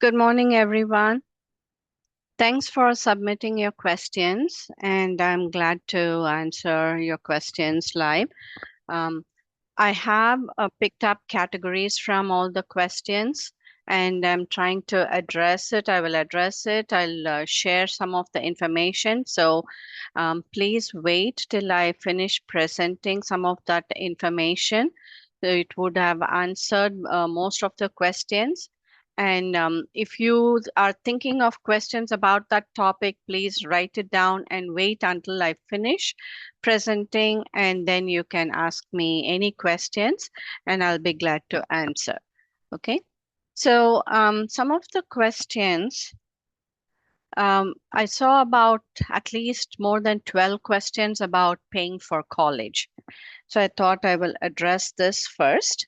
Good morning, everyone. Thanks for submitting your questions, and I'm glad to answer your questions live. Um, I have picked up categories from all the questions, and I'm trying to address it. I will address it. I'll share some of the information. So please wait till I finish presenting some of that information. So it would have answered most of the questions. And if you are thinking of questions about that topic, please write it down and wait until I finish presenting, and then you can ask me any questions and I'll be glad to answer. Okay. So some of the questions, I saw about at least more than 12 questions about paying for college. So I thought I will address this first.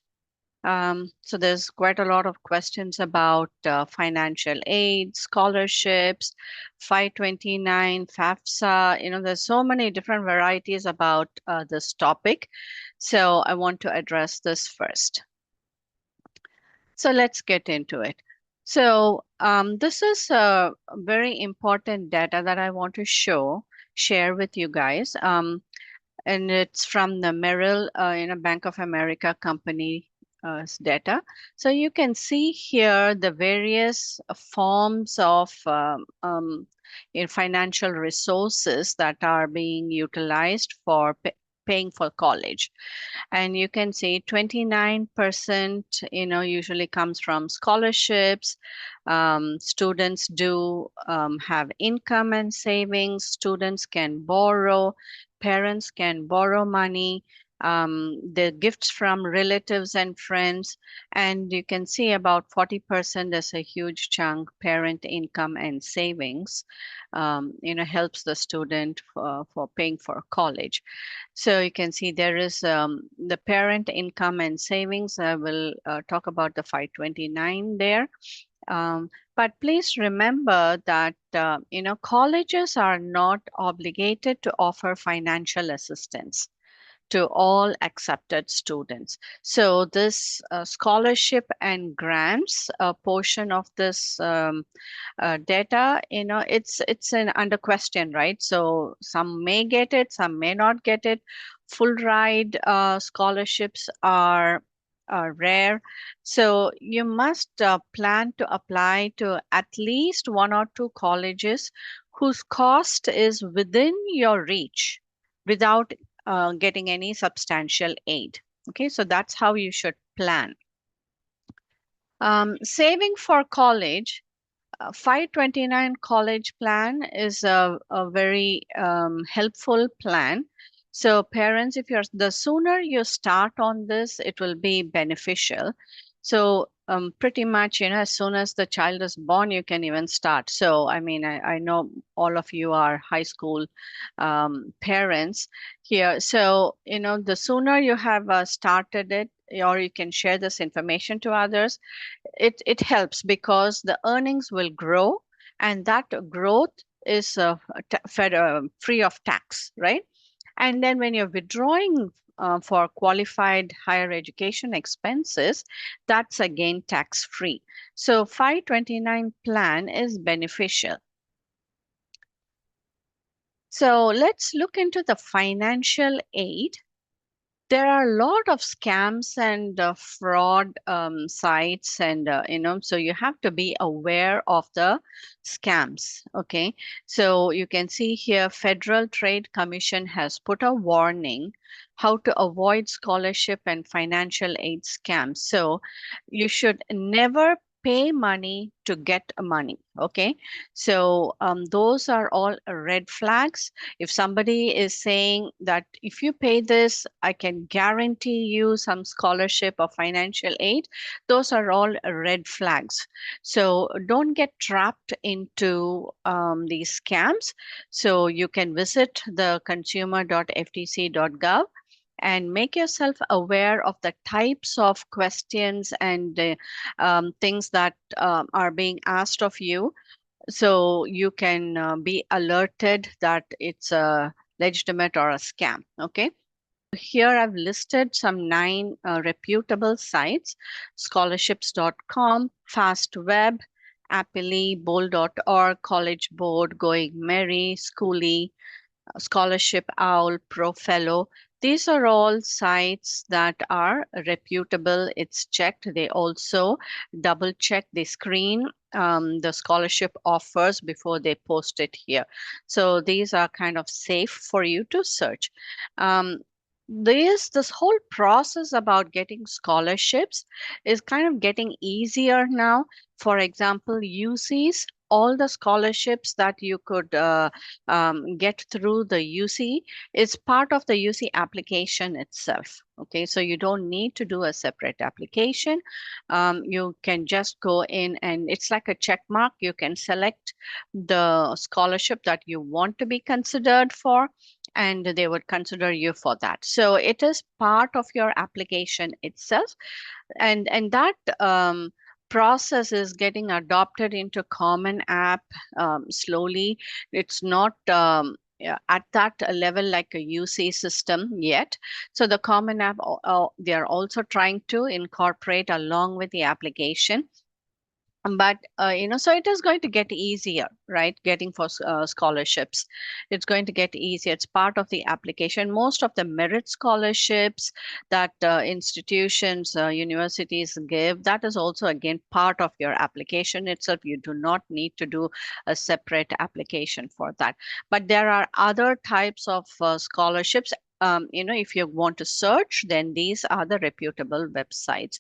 So there's quite a lot of questions about financial aid, scholarships, 529, FAFSA. There's so many different varieties about this topic. So I want to address this first. So let's get into it. So this is a very important data that I want to share with you guys. And it's from the Merrill, Bank of America company data. So you can see here the various forms of financial resources that are being utilized for paying for college. And you can see 29%, usually comes from scholarships. Students do have income and savings. Students can borrow. Parents can borrow money. The gifts from relatives and friends. And you can see about 40% is a huge chunk, parent income and savings, helps the student for paying for college. So you can see there is the parent income and savings. I will talk about the 529 there. But please remember that, colleges are not obligated to offer financial assistance to all accepted students. So this scholarship and grants portion of this data, it's under question, right? So some may get it, some may not get it. Full ride scholarships are rare. So you must plan to apply to at least one or two colleges whose cost is within your reach without getting any substantial aid. Okay, so that's how you should plan. Saving for college, 529 college plan is a very helpful plan. So parents, if the sooner you start on this, it will be beneficial. So pretty much, as soon as the child is born, you can even start. So, I mean, I know all of you are high school parents here. So, the sooner you have started it, or you can share this information to others, it helps because the earnings will grow, and that growth is free of tax, right? And then when you're withdrawing for qualified higher education expenses, that's again tax free. So 529 plan is beneficial. So let's look into the financial aid. There are a lot of scams and fraud sites, and so you have to be aware of the scams. Okay, so you can see here Federal Trade Commission has put a warning how to avoid scholarship and financial aid scams. So you should never pay money to get money. Okay, so those are all red flags. If somebody is saying that if you pay this, I can guarantee you some scholarship or financial aid, those are all red flags. So don't get trapped into these scams. So you can visit the consumer.ftc.gov and make yourself aware of the types of questions and things that are being asked of you, so you can be alerted that it's a legitimate or a scam. Okay. Here I've listed some 9 reputable sites: scholarships.com, FastWeb, Appily, Bowl.org, College Board, Going Merry, Schoolie, Scholarship Owl, Profellow. These are all sites that are reputable. It's checked. They also double check, they screen the scholarship offers before they post it here. So these are kind of safe for you to search. Um, this whole process about getting scholarships is kind of getting easier now. For example, UCs, all the scholarships that you could get through the UC is part of the UC application itself. Okay, so you don't need to do a separate application. You can just go in and it's like a check mark. You can select the scholarship that you want to be considered for, and they would consider you for that. So it is part of your application itself, and that process is getting adopted into Common App slowly. It's not yeah, at that level like a UC system yet. So the Common App, they are also trying to incorporate along with the application. But so it is going to get easier, right? Getting for scholarships, it's going to get easier. It's part of the application. Most of the merit scholarships that institutions, universities give, that is also again part of your application itself. You do not need to do a separate application for that. But there are other types of scholarships. If you want to search, then these are the reputable websites.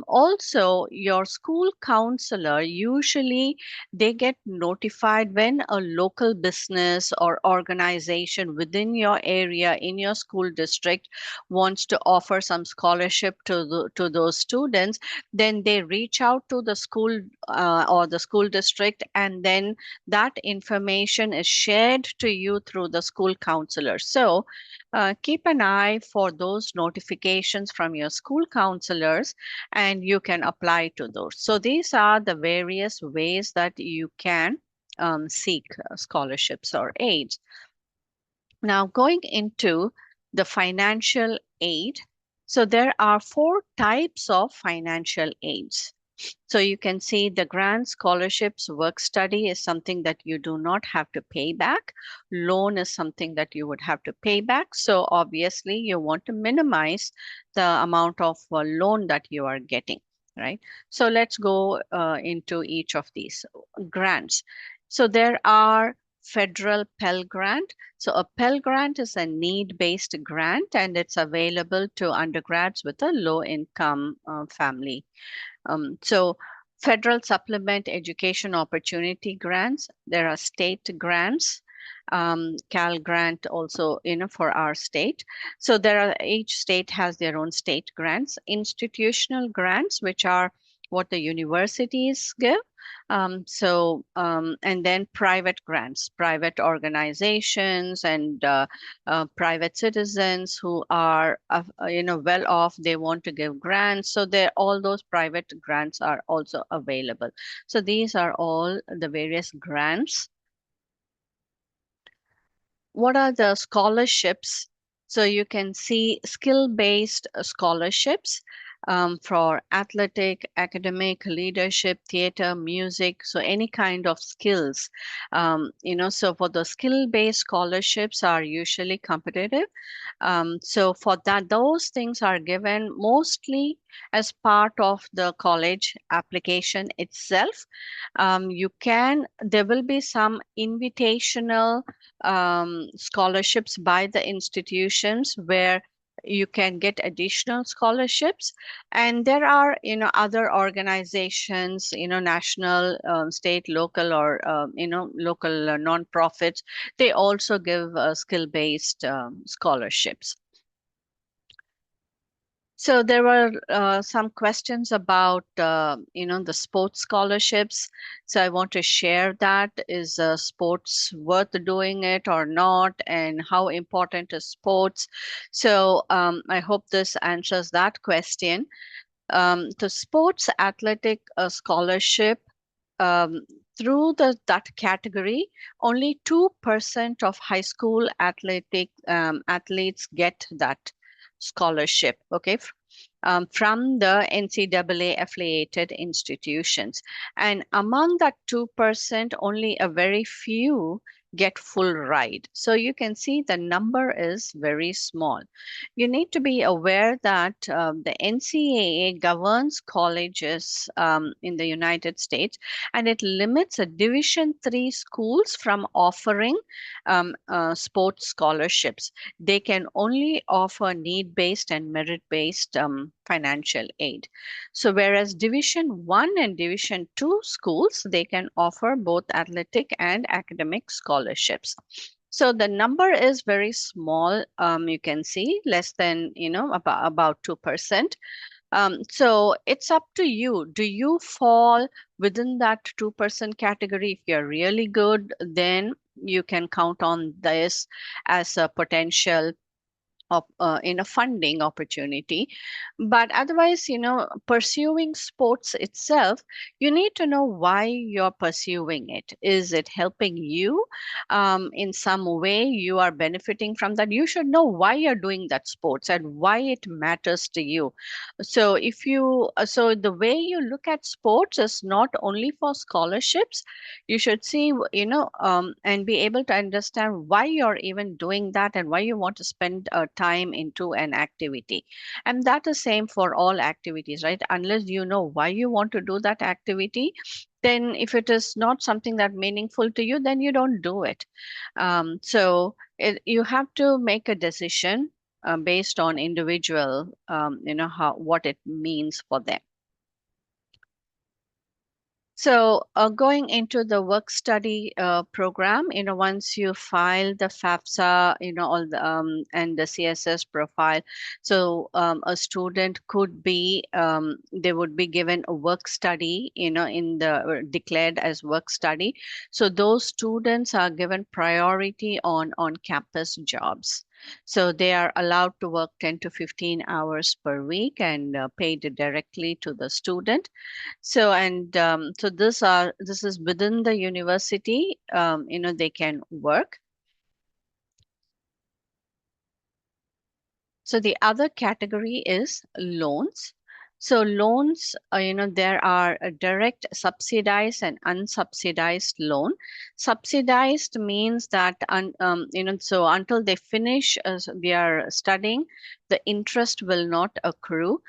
Also, your school counselor, usually they get notified when a local business or organization within your area, in your school district, wants to offer some scholarship to those students. Then they reach out to the school or the school district, and then that information is shared to you through the school counselor. So keep an eye for those notifications from your school counselors, and you can apply to those. So these are the various ways that you can seek scholarships or aids. Now, going into the financial aid, so there are four types of financial aids. So you can see the grant, scholarships, work study is something that you do not have to pay back. Loan is something that you would have to pay back. So obviously you want to minimize the amount of loan that you are getting, right? So let's go into each of these grants. So there are federal Pell Grant. So a Pell Grant is a need-based grant, and it's available to undergrads with a low-income family. So federal supplement education opportunity grants, there are state grants, Cal grant also, for our state. So each state has their own state grants, institutional grants, which are what the universities give. And then private grants, private organizations and private citizens who are, well off, they want to give grants. So all those private grants are also available. So these are all the various grants. What are the scholarships? So you can see skill-based scholarships for athletic, academic, leadership, theater, music, so any kind of skills. So for the skill-based scholarships are usually competitive. So for that, those things are given mostly as part of the college application itself. There will be some invitational scholarships by the institutions where you can get additional scholarships, and there are other organizations, national, state, local, or local non-profits. They also give skill-based scholarships. So there were some questions about, the sports scholarships. So I want to share that. Is sports worth doing it or not? And how important is sports? So I hope this answers that question. The sports athletic scholarship, through that category, only 2% of high school athletic athletes get that scholarship. Okay. from the NCAA affiliated institutions. And among that 2%, only a very few get full ride. So you can see the number is very small. You need to be aware that the NCAA governs colleges in the United States, and it limits a Division III schools from offering sports scholarships. They can only offer need-based and merit-based financial aid. So whereas Division 1 and Division 2 schools, they can offer both athletic and academic scholarships. So the number is very small. You can see less than, about 2%. So it's up to you. Do you fall within that 2% category? If you're really good, then you can count on this as a potential in a funding opportunity. But otherwise, pursuing sports itself, you need to know why you're pursuing it. Is it helping you in some way? You are benefiting from that. You should know why you're doing that sports and why it matters to you. So so the way you look at sports is not only for scholarships. You should see, and be able to understand why you're even doing that and why you want to spend time into an activity. And that is same for all activities, right? Unless you know why you want to do that activity, then if it is not something that meaningful to you, then you don't do it. You have to make a decision based on individual, how what it means for them. So, going into the work study program, once you file the FAFSA, all the and the CSS profile, so a student they would be given a work study, in the declared as work study. So those students are given priority on campus jobs. So they are allowed to work 10 to 15 hours per week and paid directly to the student. So this is within the university. They can work. So the other category is loans. So loans, there are a direct subsidized and unsubsidized loan. Subsidized means that, so until they finish their studying, the interest will not accrue.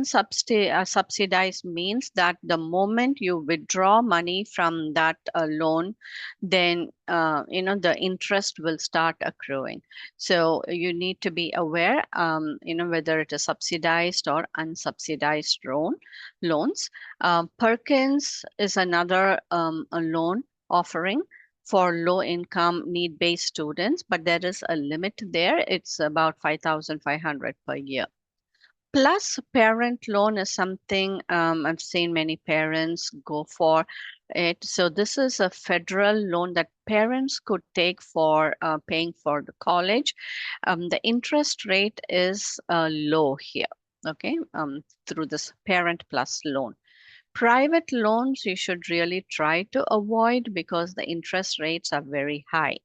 Subsidized means that the moment you withdraw money from that loan, then, the interest will start accruing. So you need to be aware, whether it is subsidized or unsubsidized loans. Perkins is another a loan offering for low income need based students, but there is a limit there. It's about 5,500 per year. Plus, parent loan is something I've seen many parents go for it. So this is a federal loan that parents could take for paying for the college. The interest rate is low here, okay, through this parent plus loan. Private loans you should really try to avoid because the interest rates are very high.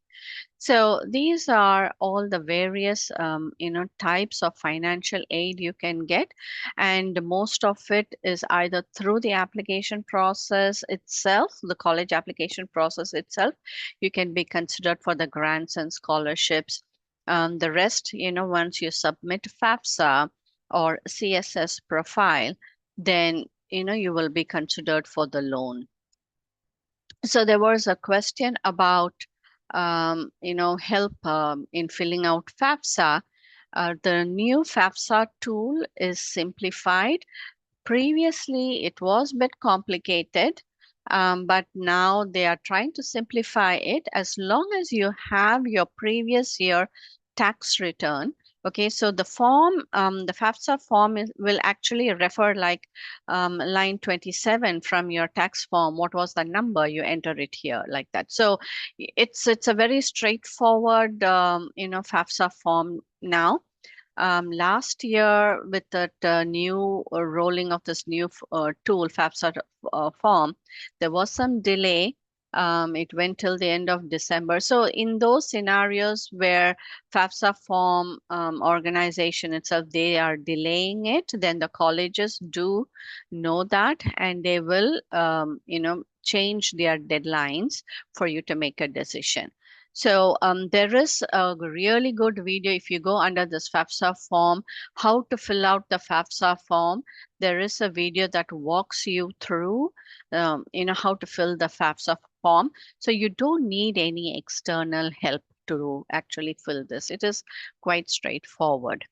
So these are all the various, types of financial aid you can get, and most of it is either through the application process itself, the college application process itself. You can be considered for the grants and scholarships. The rest, once you submit FAFSA or CSS profile, then you will be considered for the loan. So there was a question about, help in filling out FAFSA. The new FAFSA tool is simplified. Previously, it was a bit complicated, but now they are trying to simplify it as long as you have your previous year tax return. Okay, so the FAFSA form will actually refer like line 27 from your tax form. What was the number? You enter it here like that. So it's a very straightforward, FAFSA form now. Last year, with that new rolling of this new tool, FAFSA form, there was some delay It went till the end of December. So in those scenarios where FAFSA form organization itself, they are delaying it, then the colleges do know that, and they will, change their deadlines for you to make a decision. So there is a really good video if you go under this FAFSA form, how to fill out the FAFSA form. There is a video that walks you through, how to fill the FAFSA form. So you don't need any external help to actually fill this. It is quite straightforward.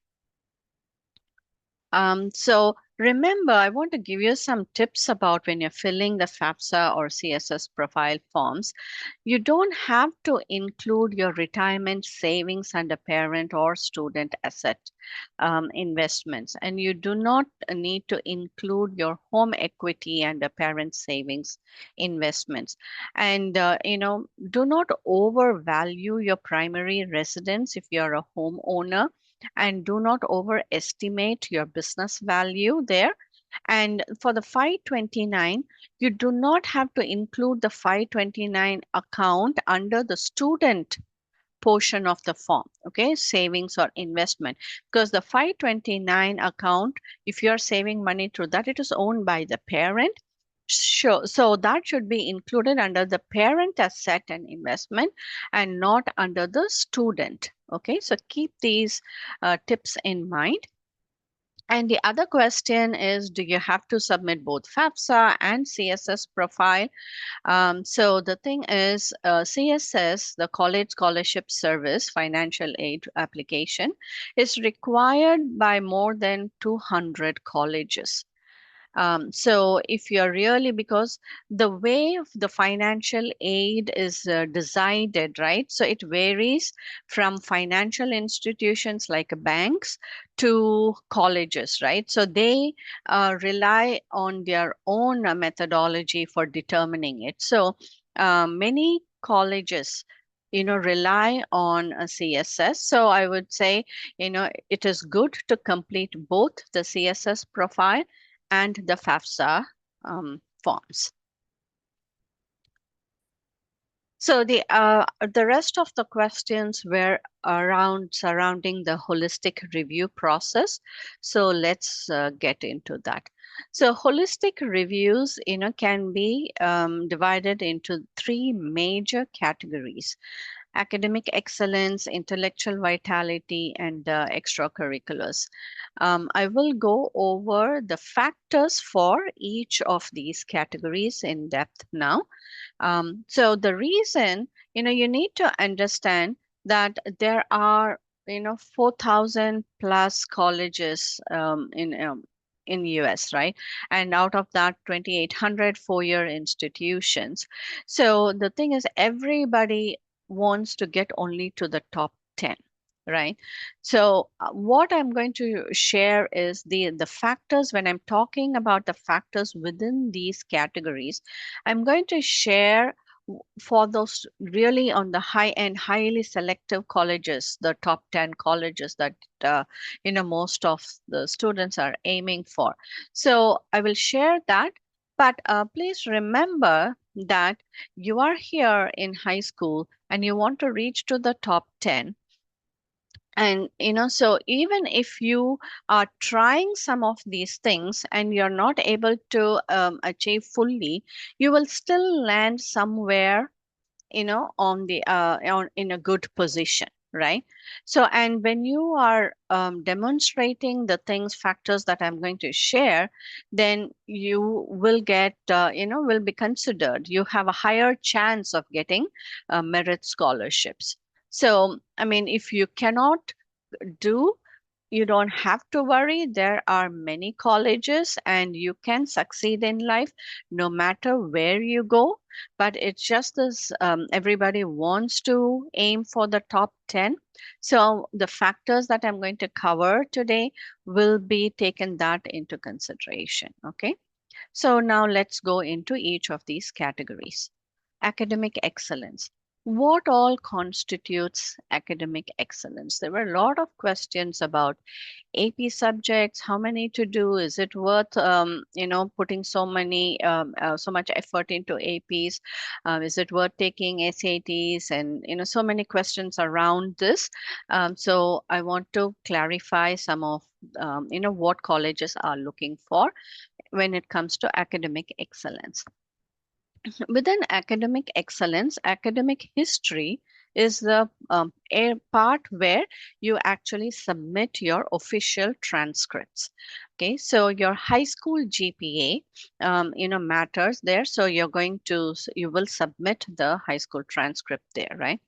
So remember, I want to give you some tips about when you're filling the FAFSA or CSS profile forms. You don't have to include your retirement savings under parent or student asset investments, and you do not need to include your home equity and the parent savings investments. And do not overvalue your primary residence if you're a homeowner, and do not overestimate your business value there. And for the 529, you do not have to include the 529 account under the student portion of the form, okay, savings or investment, because the 529 account, if you're saving money through that, it is owned by the parent. Sure. So that should be included under the parent asset and investment and not under the student. Okay, so keep these tips in mind. And the other question is, do you have to submit both FAFSA and CSS profile? So the thing is, CSS, the College Scholarship Service financial aid application, is required by more than 200 colleges. So if you're really, because the way of the financial aid is decided, right? So it varies from financial institutions like banks to colleges, right? So they rely on their own methodology for determining it. So many colleges rely on a CSS. So I would say, it is good to complete both the CSS profile and the FAFSA forms. So the rest of the questions were around surrounding the holistic review process. So let's get into that. So holistic reviews, can be divided into three major categories: academic excellence, intellectual vitality, and extracurriculars. I will go over the factors for each of these categories in depth now. So the reason, you need to understand that there are, 4,000 plus colleges in US, right? And out of that, 2,800 four-year institutions. So the thing is, everybody wants to get only to the top 10, right? So what I'm going to share is the factors. When I'm talking about the factors within these categories, I'm going to share for those really on the high end, highly selective colleges, the top 10 colleges that most of the students are aiming for. So I will share that, but please remember that you are here in high school and you want to reach to the top 10. And so even if you are trying some of these things and you're not able to achieve fully, you will still land somewhere, on the in a good position, right? So, and when you are demonstrating the things, factors that I'm going to share, then you will get, will be considered. You have a higher chance of getting merit scholarships. So, I mean, if you cannot do, you don't have to worry. There are many colleges and you can succeed in life no matter where you go. But it's just this, everybody wants to aim for the top 10. So the factors that I'm going to cover today will be taken that into consideration. Okay. So now let's go into each of these categories. Academic excellence. What all constitutes academic excellence? There were a lot of questions about AP subjects, how many to do? Is it worth, putting so much effort into APs? Is it worth taking SATs? And, so many questions around this. So I want to clarify some of, what colleges are looking for when it comes to academic excellence. Within academic excellence, academic history is the a part where you actually submit your official transcripts. Okay, so your high school GPA, matters there. So you will submit the high school transcript there, right?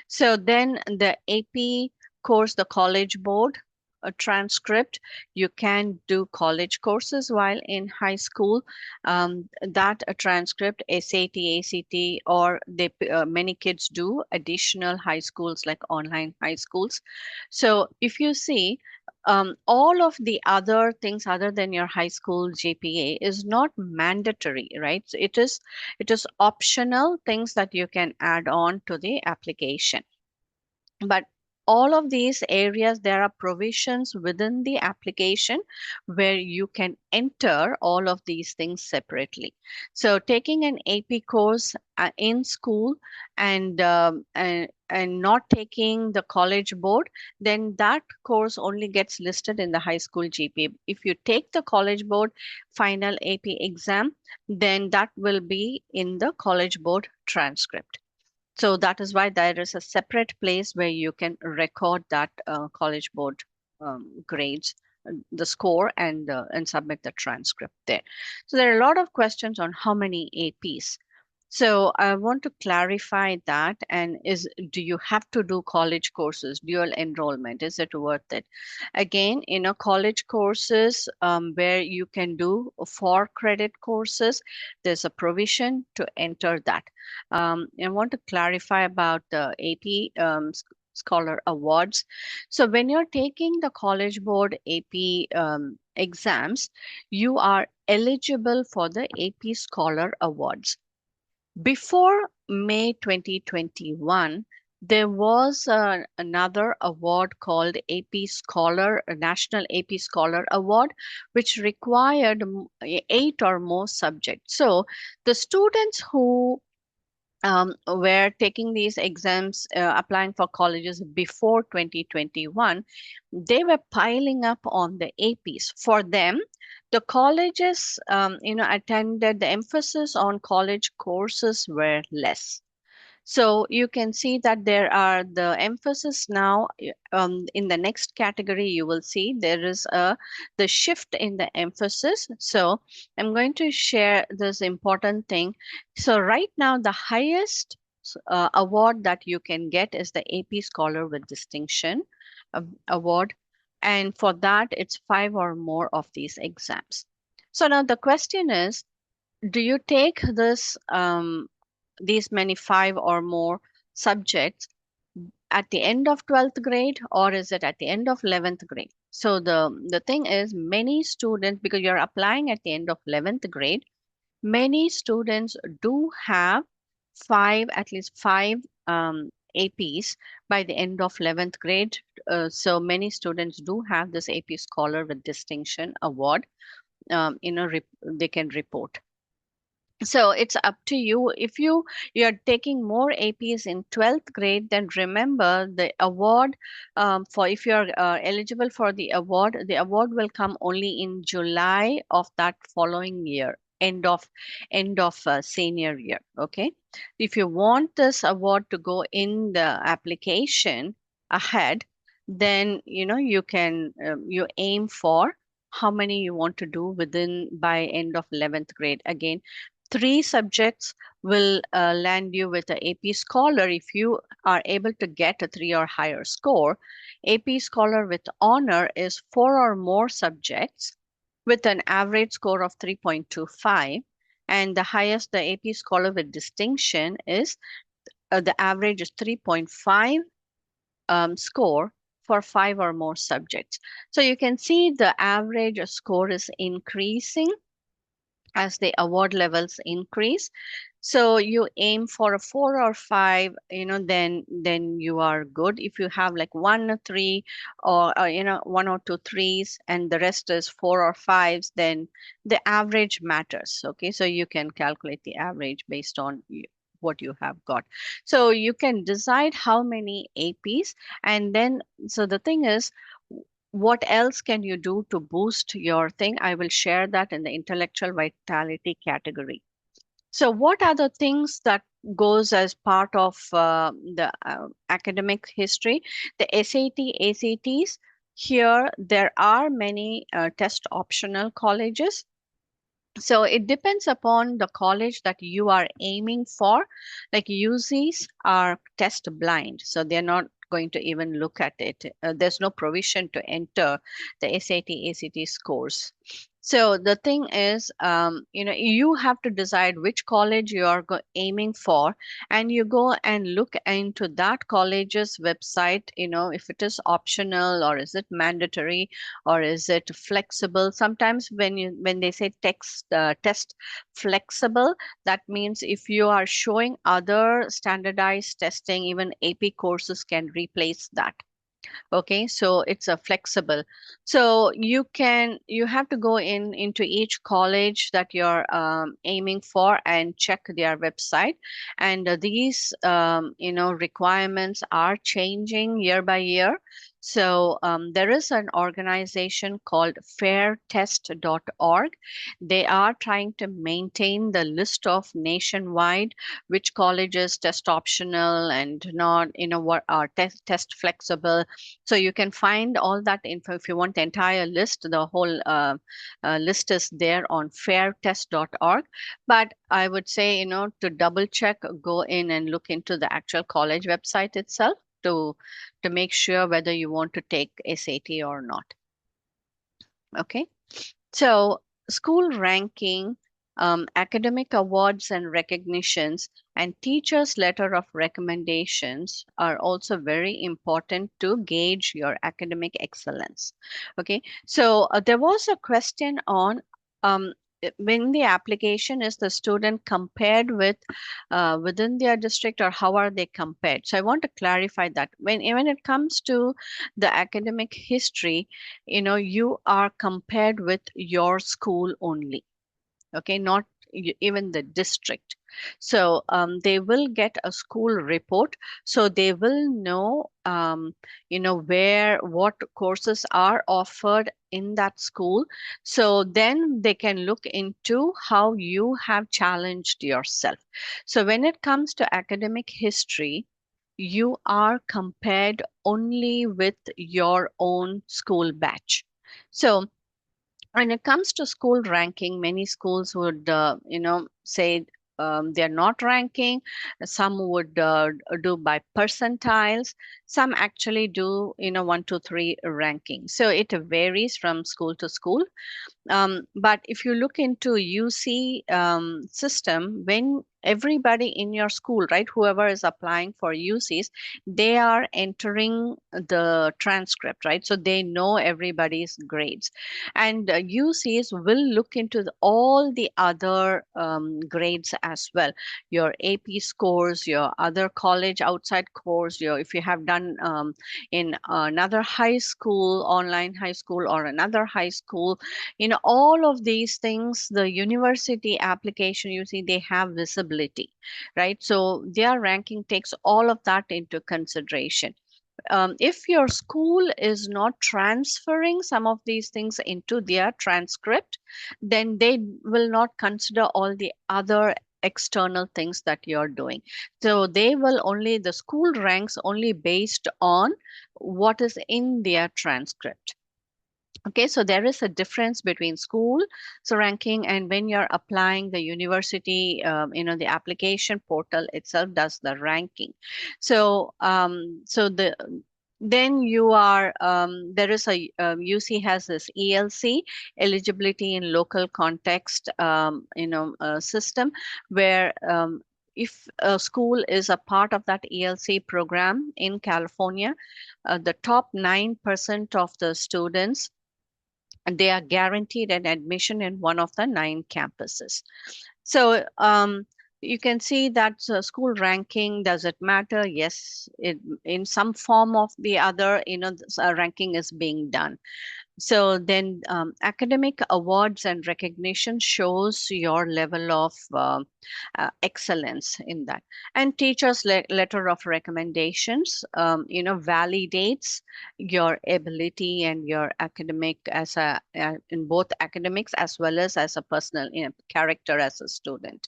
So then the AP course, the college board a transcript. You can do college courses while in high school. That a transcript, SAT, ACT, or many kids do additional high schools like online high schools. So if you see, all of the other things other than your high school GPA is not mandatory, right? So it is optional things that you can add on to the application. But all of these areas, there are provisions within the application where you can enter all of these things separately. So taking an AP course in school and not taking the college board, then that course only gets listed in the high school GPA. If you take the college board final AP exam, then that will be in the college board transcript. So that is why there is a separate place where you can record that college board grades, the score, and submit the transcript there. So there are a lot of questions on how many APs. So I want to clarify that. And do you have to do college courses, dual enrollment? Is it worth it? Again, college courses where you can do 4 credit courses, there's a provision to enter that. I want to clarify about the AP Scholar Awards. So when you're taking the College Board AP exams, you are eligible for the AP Scholar Awards. Before May 2021, there was another award called AP Scholar, a National AP Scholar Award, which required 8 or more subjects. So the students who were taking these exams, applying for colleges before 2021, they were piling up on the APs. For them, the colleges, attended, the emphasis on college courses were less. So you can see that there are the emphasis now in the next category. You will see there is the shift in the emphasis. So I'm going to share this important thing. So right now, the highest award that you can get is the AP Scholar with Distinction award, and for that, it's 5 or more of these exams. So now the question is, do you take these many 5 or more subjects at the end of 12th grade, or is it at the end of 11th grade? So the thing is, many students, because you're applying at the end of 11th grade, many students do have at least five APs by the end of 11th grade. So many students do have this AP Scholar with Distinction award. They can report. So it's up to you. If you're taking more APs in 12th grade, then remember the award, for if you're eligible for the award will come only in July of that following year, end of senior year. Okay. If you want this award to go in the application ahead, then you aim for how many you want to do within by end of 11th grade. Again, 3 subjects will land you with a AP Scholar. If you are able to get a 3 or higher score, AP Scholar with honor is 4 or more subjects with an average score of 3.25. And the highest, the AP Scholar with Distinction, is the average is 3.5 score for 5 or more subjects. So you can see the average score is increasing as the award levels increase. So you aim for a 4 or 5, then you are good. If you have like 1 or 3, or 1 or 2 threes, and the rest is 4 or 5s, then the average matters. Okay, so you can calculate the average based on what you have got. So you can decide how many APs, and then so the thing is, what else can you do to boost your thing? I will share that in the intellectual vitality category. So, what are the things that goes as part of the academic history? The SAT, ACTs. Here, there are many test optional colleges. So it depends upon the college that you are aiming for. Like UCs are test blind, so they're not going to even look at it. There's no provision to enter the SAT, ACT scores. So the thing is, you have to decide which college you are aiming for, and you go and look into that college's website. If it is optional, or is it mandatory, or is it flexible. Sometimes when they say test flexible, that means if you are showing other standardized testing, even AP courses can replace that. Okay, so it's a flexible. So you have to go into each college that you're aiming for and check their website. And these requirements are changing year by year. So there is an organization called fairtest.org. They are trying to maintain the list of nationwide which colleges test optional and not, what are test flexible. So you can find all that info if you want the entire list. The whole list is there on fairtest.org. But I would say, to double check, go in and look into the actual college website itself to make sure whether you want to take SAT or not. Okay. So, school ranking, academic awards and recognitions, and teachers' letter of recommendations are also very important to gauge your academic excellence. Okay, so there was a question on um, when the application is the student compared with within their district, or how are they compared? So I want to clarify that when it comes to the academic history, you are compared with your school only. Okay, not even the district. So they will get a school report, so they will know where what courses are offered in that school. So then they can look into how you have challenged yourself. So when it comes to academic history, you are compared only with your own school batch. So when it comes to school ranking, many schools would, say they're not ranking. Some would do by percentiles. Some actually do, 1, 2, 3 ranking. So it varies from school to school. But if you look into UC system, when everybody in your school, right, whoever is applying for UCs, they are entering the transcript, right? So they know everybody's grades. And UCs will look into all the other grades as well. Your AP scores, your other college outside course, if you have done in another high school, online high school, or another high school, all of these things, the university application, you see, they have visibility, right? So their ranking takes all of that into consideration. If your school is not transferring some of these things into their transcript, then they will not consider all the other external things that you're doing. So they will only, the school ranks only based on what is in their transcript. Okay, so there is a difference between school so ranking, and when you're applying the university, the application portal itself does the ranking. So then you are there is a UC has this ELC, eligibility in local context, system, where if a school is a part of that ELC program in California, the top 9% of the students, and they are guaranteed an admission in one of the 9 campuses. So You can see that school ranking, does it matter? Yes, in some form of the other, this, ranking is being done. So then academic awards and recognition shows your level of excellence in that. And teachers' letter of recommendations, validates your ability and your academic as in both academics as well as a personal, character as a student.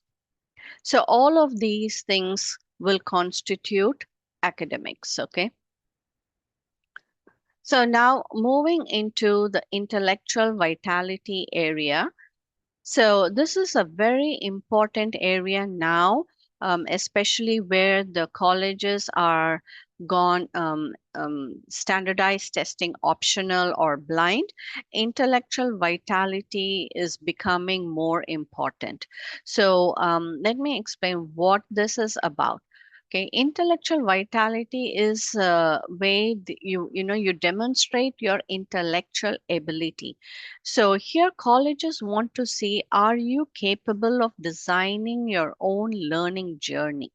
So all of these things will constitute academics, okay? So now moving into the intellectual vitality area. So this is a very important area now, especially where the colleges are gone standardized testing optional or blind. Intellectual vitality is becoming more important. So let me explain what this is about. Okay, intellectual vitality is a way you demonstrate your intellectual ability. So here colleges want to see, are you capable of designing your own learning journey?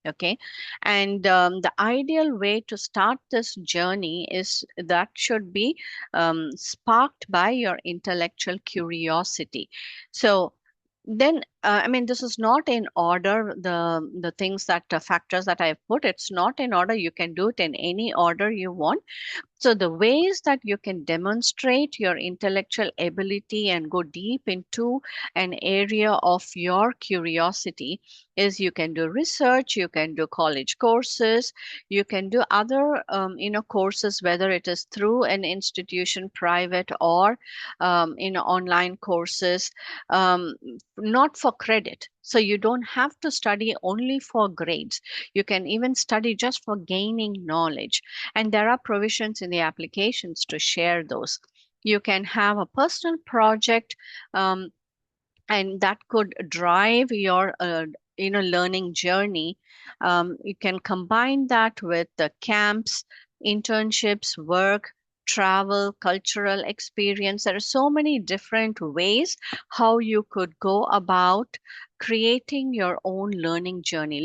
Okay. And the ideal way to start this journey is that should be sparked by your intellectual curiosity. So then, I mean, this is not in order, the things that factors that I've put, it's not in order. You can do it in any order you want. So, the ways that you can demonstrate your intellectual ability and go deep into an area of your curiosity is you can do research, you can do college courses, you can do other, courses, whether it is through an institution, private or, online courses, um, not for credit. So you don't have to study only for grades. You can even study just for gaining knowledge. And there are provisions in the applications to share those. You can have a personal project, um, and that could drive your learning journey. You can combine that with the camps, internships, work, travel, cultural experience. There are so many different ways how you could go about creating your own learning journey.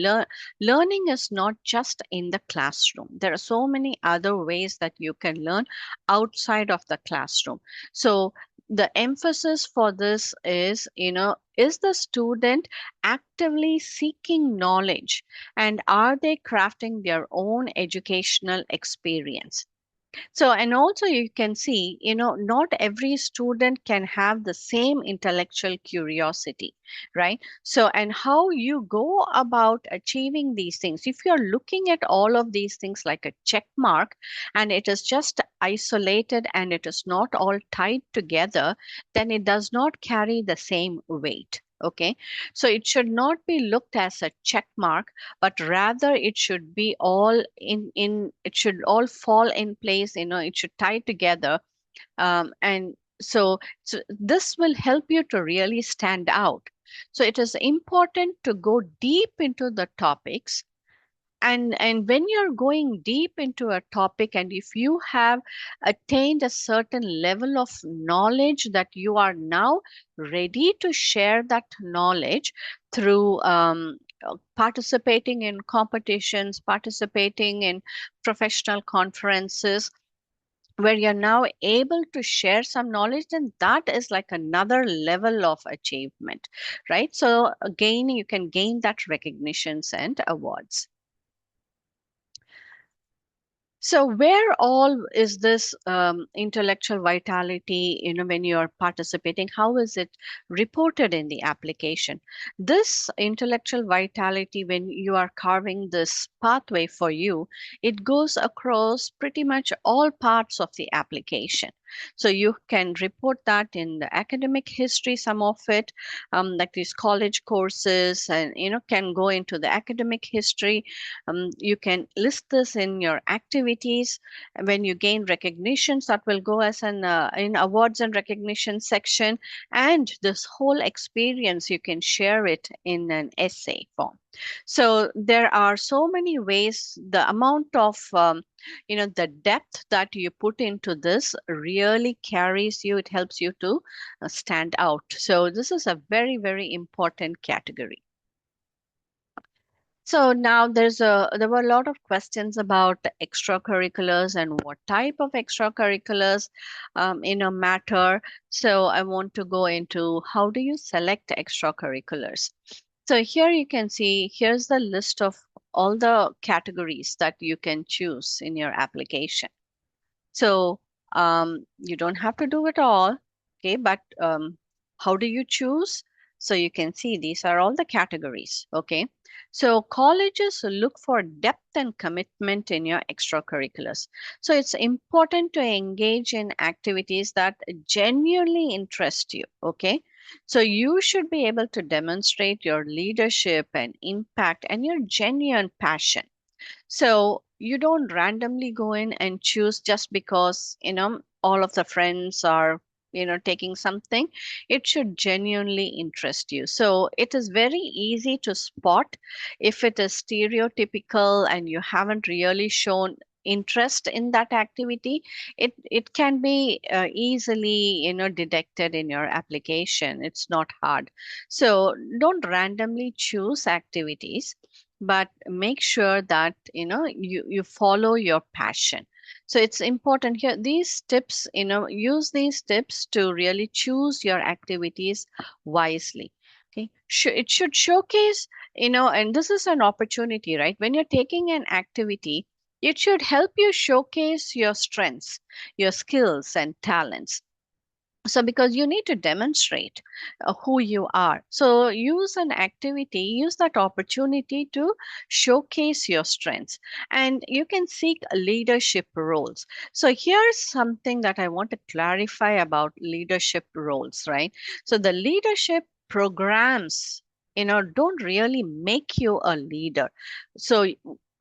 Learning is not just in the classroom. There are so many other ways that you can learn outside of the classroom. So the emphasis for this is, is the student actively seeking knowledge, and are they crafting their own educational experience? So, and also you can see, not every student can have the same intellectual curiosity, right? So, and how you go about achieving these things. If you're looking at all of these things like a check mark and it is just isolated and it is not all tied together, then it does not carry the same weight. Okay, so it should not be looked as a check mark, but rather it should be all in it should all fall in place, it should tie together, and so this will help you to really stand out. So it is important to go deep into the topics, and when you're going deep into a topic, and if you have attained a certain level of knowledge that you are now ready to share that knowledge through participating in competitions, participating in professional conferences, where you're now able to share some knowledge, then that is like another level of achievement, right? So again, you can gain that recognitions and awards. So where all is this intellectual vitality, when you're participating, how is it reported in the application? This intellectual vitality, when you are carving this pathway for you, it goes across pretty much all parts of the application. So you can report that in the academic history, some of it, like these college courses, and can go into the academic history. You can list this in your activities. When you gain recognitions, that will go as an in awards and recognition section. And this whole experience, you can share it in an essay form. So there are so many ways. The amount of the depth that you put into this really carries you. It helps you to stand out. So this is a very, very important category. So now there were a lot of questions about the extracurriculars and what type of extracurriculars matter. So I want to go into how do you select extracurriculars. So here you can see here's the list of all the categories that you can choose in your application. So you don't have to do it all, okay? But how do you choose? So you can see these are all the categories, okay? So colleges look for depth and commitment in your extracurriculars. So it's important to engage in activities that genuinely interest you, okay? So you should be able to demonstrate your leadership and impact and your genuine passion. So you don't randomly go in and choose just because, all of the friends are, taking something. It should genuinely interest you. So it is very easy to spot if it is stereotypical and you haven't really shown interest in that activity. It can be easily, detected in your application. It's not hard. So don't randomly choose activities, but make sure that you follow your passion. So it's important here, these tips, use these tips to really choose your activities wisely. Okay, it should showcase, and this is an opportunity, right? When you're taking an activity, it should help you showcase your strengths, your skills and talents. So because you need to demonstrate who you are, so use an activity, use that opportunity to showcase your strengths. And you can seek leadership roles. So here's something that I want to clarify about leadership roles, right? So the leadership programs, don't really make you a leader. So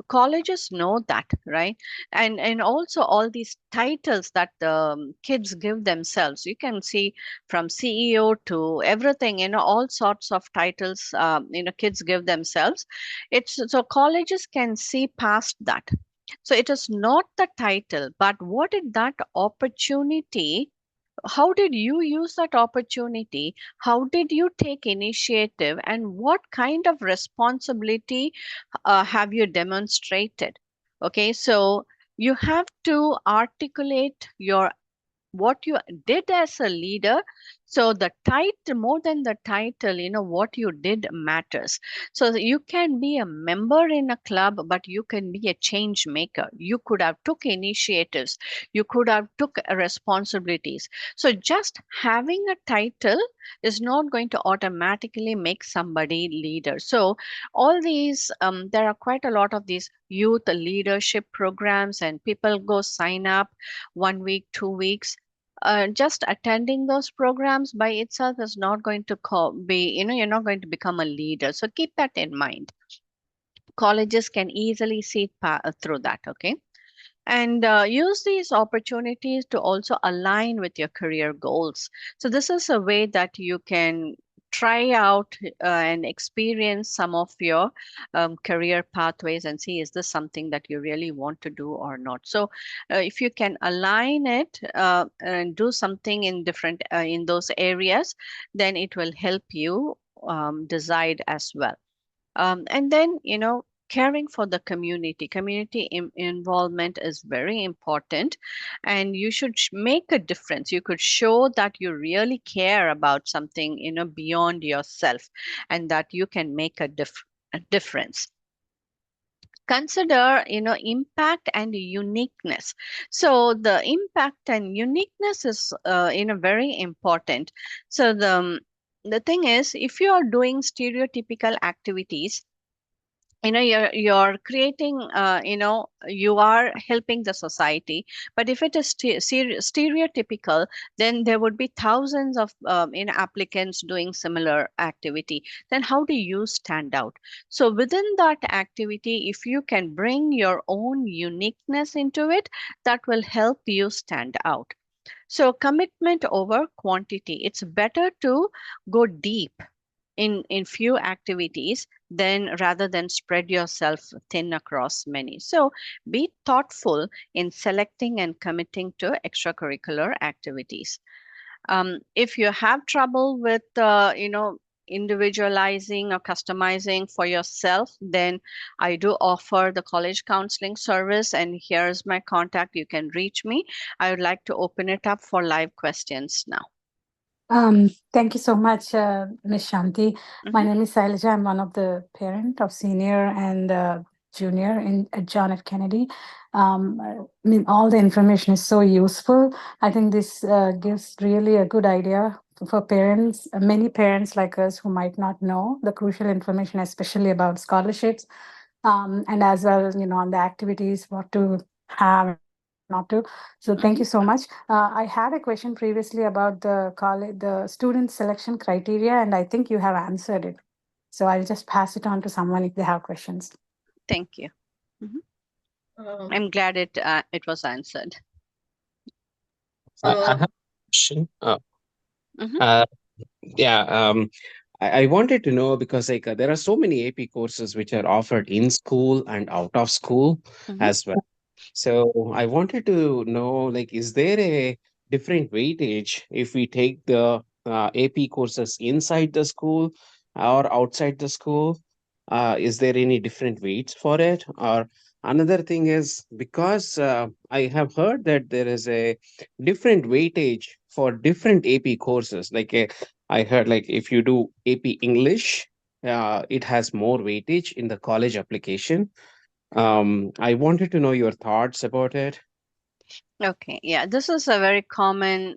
colleges know that, right? And also all these titles that the kids give themselves, you can see from CEO to everything, all sorts of titles, kids give themselves. It's so colleges can see past that. So it is not the title, but what is that opportunity? How did you use that opportunity? How did you take initiative? And what kind of responsibility have you demonstrated? Okay, so you have to articulate your what you did as a leader. So the title, more than the title, what you did matters. So you can be a member in a club, but you can be a change maker. You could have took initiatives, you could have took responsibilities. So just having a title is not going to automatically make somebody leader. So all these, there are quite a lot of these youth leadership programs, and people go sign up 1 week, 2 weeks. Just attending those programs by itself is not going to be, you're not going to become a leader. So keep that in mind. Colleges can easily see through that, okay? And use these opportunities to also align with your career goals. So this is a way that you can try out and experience some of your career pathways and see, is this something that you really want to do or not? So if you can align it and do something in different in those areas, then it will help you decide as well. And then, caring for the community, involvement is very important. And you should make a difference. You could show that you really care about something, beyond yourself, and that you can make a difference. Consider, impact and uniqueness. So the impact and uniqueness is, very important. So the thing is, if you are doing stereotypical activities, you're creating, you are helping the society. But if it is stereotypical, then there would be thousands of applicants doing similar activity. Then how do you stand out? So within that activity, if you can bring your own uniqueness into it, that will help you stand out. So commitment over quantity, it's better to go deep in few activities then rather than spread yourself thin across many. So be thoughtful in selecting and committing to extracurricular activities. If you have trouble with individualizing or customizing for yourself, then I do offer the college counseling service, and here's my contact. You can reach me. I would like to open it up for live questions now. Thank you so much, Ms. Shanti. My Mhm. name is Sailaja. I'm one of the parent of senior and junior in at John F. Kennedy. I mean, all the information is so useful. I think this gives really a good idea for parents, many parents like us who might not know the crucial information, especially about scholarships, and as well, on the activities, what to have and what not to. So thank you Mhm. so much. I had a question previously about the college, the student selection criteria, and I think you have answered it. So I'll just pass it on to someone if they have questions. Thank you. Mhm. Um, I'm glad it was answered. so I have a question. Mhm. Uh, yeah, I wanted to know because there are so many AP courses which are offered in school and out of school Mhm. as well. So I wanted to know, like, is there a different weightage if we take the AP courses inside the school or outside the school? Is there any different weights for it? Or another thing is because I have heard that there is a different weightage for different AP courses. I heard like if you do AP English, it has more weightage in the college application. I wanted to know your thoughts about it. Okay, yeah, this is a very common,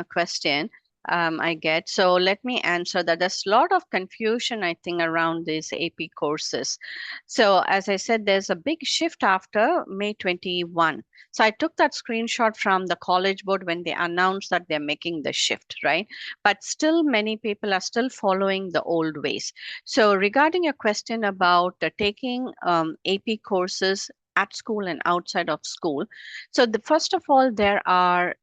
question I get. So let me answer that. There's a lot of confusion, I think, around these AP courses. So as I said, there's a big shift after May 21. So I took that screenshot from the College Board when they announced that they're making the shift, right? But still, many people are still following the old ways. So regarding your question about taking AP courses at school and outside of school, so the first of all, there are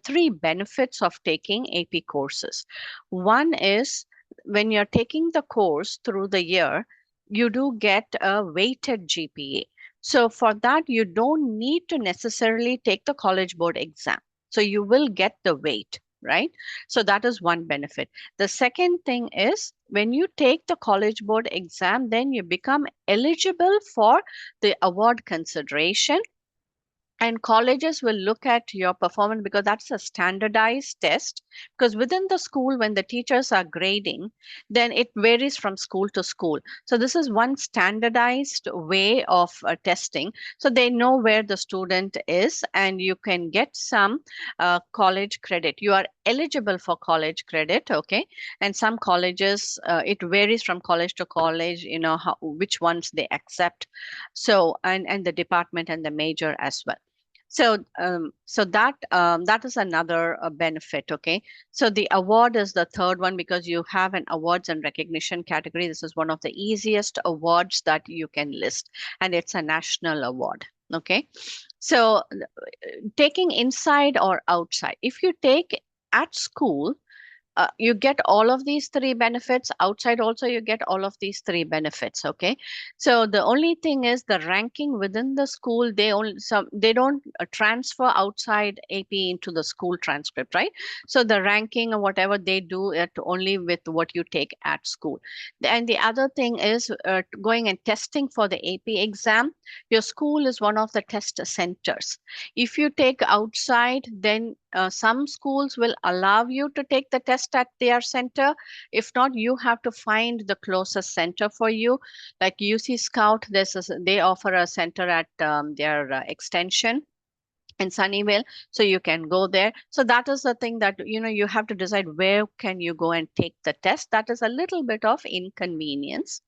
three benefits of taking AP courses. One is when you're taking the course through the year, you do get a weighted GPA. So for that, you don't need to necessarily take the College Board exam. So you will get the weight, right? So that is one benefit. The second thing is when you take the College Board exam, then you become eligible for the award consideration, and colleges will look at your performance because that's a standardized test. Because within the school, when the teachers are grading, then it varies from school to school. So this is one standardized way of testing, so they know where the student is, and you can get some college credit. You are eligible for college credit, okay? And some colleges, it varies from college to college, which ones they accept. So and the department and the major as well. So that is another benefit. Okay, so the award is the third one because you have an awards and recognition category. This is one of the easiest awards that you can list, and it's a national award. Okay, so taking inside or outside, if you take at school, you get all of these three benefits. Outside also you get all of these three benefits. Okay, so the only thing is the ranking within the school, they don't transfer outside AP into the school transcript, right? So the ranking or whatever they do it only with what you take at school. And the other thing is going and testing for the AP exam. Your school is one of the test centers. If you take outside, then some schools will allow you to take the test at their center. If not, you have to find the closest center for you. Like UC Scout, they offer a center at their extension in Sunnyvale, so you can go there. So that is the thing that you have to decide where can you go and take the test. That is a little bit of inconvenience,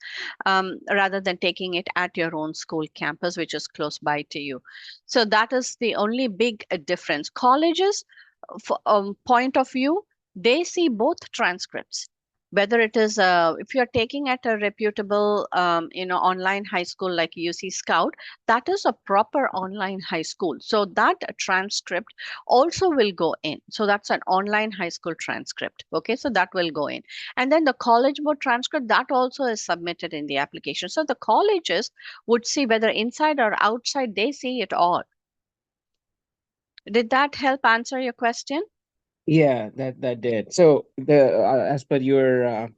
rather than taking it at your own school campus, which is close by to you. So that is the only big difference. Colleges, point of view, they see both transcripts. Whether it is if you're taking at a reputable online high school like UC Scout, that is a proper online high school, so that transcript also will go in. So that's an online high school transcript. Okay, so that will go in, and then the College Board transcript, that also is submitted in the application. So the colleges would see whether inside or outside, they see it all. Did that help answer your question? Yeah, that did. So the as per your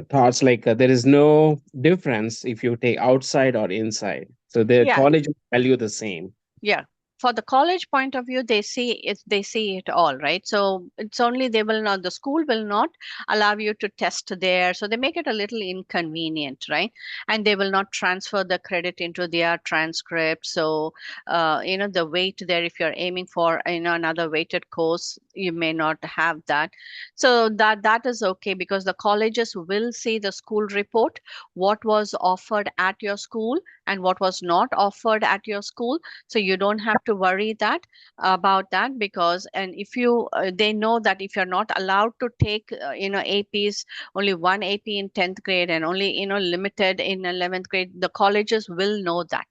thoughts, like there is no difference if you take outside or inside. So the Yeah. college will value the same. Yeah. For the college point of view, they see it all, right? So it's only they will not, the school will not allow you to test there. So they make it a little inconvenient, right? And they will not transfer the credit into their transcript. So the weight there, if you're aiming for another weighted course, you may not have that. So that is okay, because the colleges will see the school report, what was offered at your school and what was not offered at your school. So you don't have to worry that about that, because and if you they know that if you're not allowed to take APs, only one AP in 10th grade and only limited in 11th grade, the colleges will know that.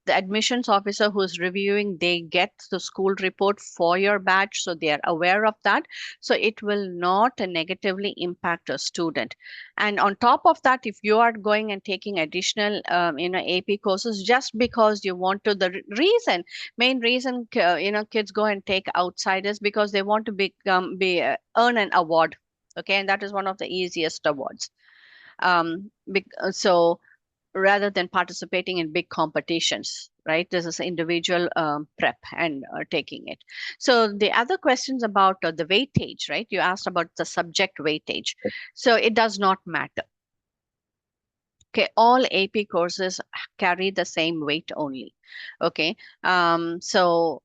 The admissions officer who's reviewing, they get the school report for your batch, so they are aware of that. So it will not negatively impact a student. And on top of that, if you are going and taking additional AP courses just because you want to, the main reason kids go and take outside is because they want to earn an award. Okay, and that is one of the easiest awards. So rather than participating in big competitions, right? This is individual prep and taking it. So the other questions about the weightage, right? You asked about the subject weightage. So it does not matter. Okay, all AP courses carry the same weight only. Okay, so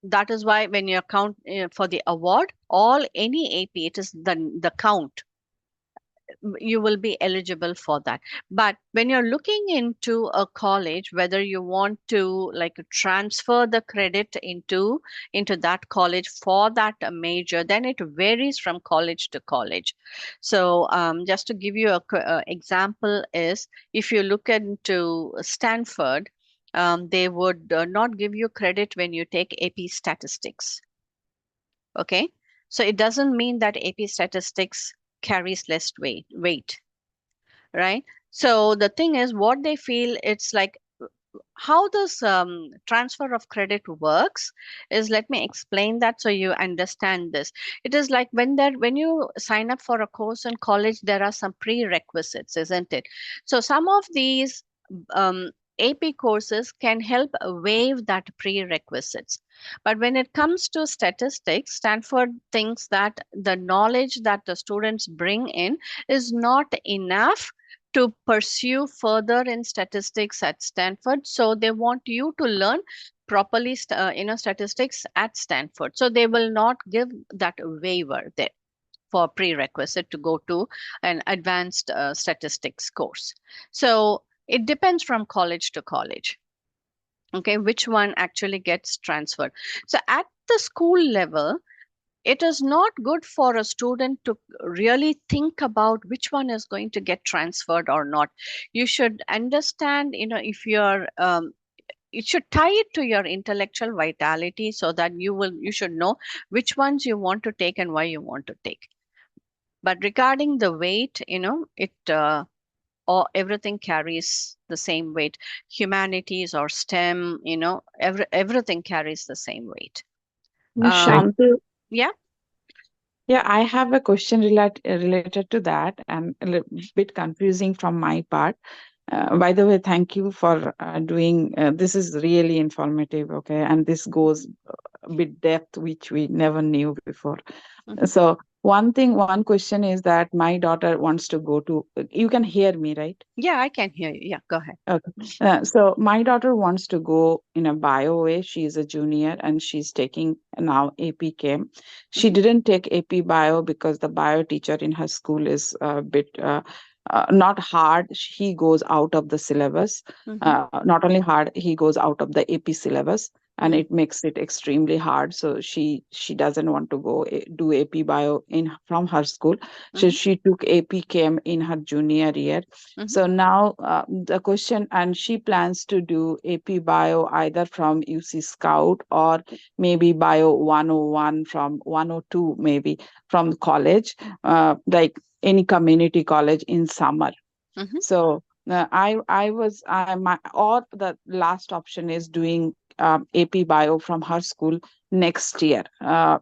that is why when you count for the award, all any AP, it is the count, you will be eligible for that. But when you're looking into a college, whether you want to like transfer the credit into that college for that major, then it varies from college to college. So just to give you a example is, if you look into Stanford, they would not give you credit when you take AP statistics. Okay, so it doesn't mean that AP statistics carries less weight, right? So the thing is, what they feel, it's like how this transfer of credit works is, let me explain that so you understand this. It is like when you sign up for a course in college, there are some prerequisites, isn't it? So some of these AP courses can help waive that prerequisites. But when it comes to statistics, Stanford thinks that the knowledge that the students bring in is not enough to pursue further in statistics at Stanford. So they want you to learn properly, statistics at Stanford. So they will not give that waiver there for prerequisite to go to an advanced statistics course. So it depends from college to college. Okay, which one actually gets transferred. So at the school level, it is not good for a student to really think about which one is going to get transferred or not. You should understand, if you're you should tie it to your intellectual vitality, so that you should know which ones you want to take and why you want to take. But regarding the weight, it or everything carries the same weight. Humanities or STEM, everything carries the same weight. Miss um Shanti, yeah. yeah, I have a question related to that and a little bit confusing from my part. By the way, thank you for doing this is really informative, okay? And this goes a bit depth which we never knew before. Mhm. So one question is that my daughter wants to go to, you can hear me, right? Yeah, I can hear you. Yeah, go ahead. Okay. So my daughter wants to go in a bio way. She's a junior and she's taking now AP Chem. She Hmm. didn't take AP Bio because the bio teacher in her school is a bit not hard. He goes out of the syllabus. Hmm. Not only hard, he goes out of the AP syllabus, and Hmm. it makes it extremely hard. So she doesn't want to go do AP Bio in from her school. So Hmm. she took AP Chem in her junior year. Hmm. So now the question, and she plans to do AP Bio either from UC Scout or maybe Bio 101 from 102, maybe from college, like any community college in summer. Hmm. So I was my or the last option is doing AP Bio from her school next year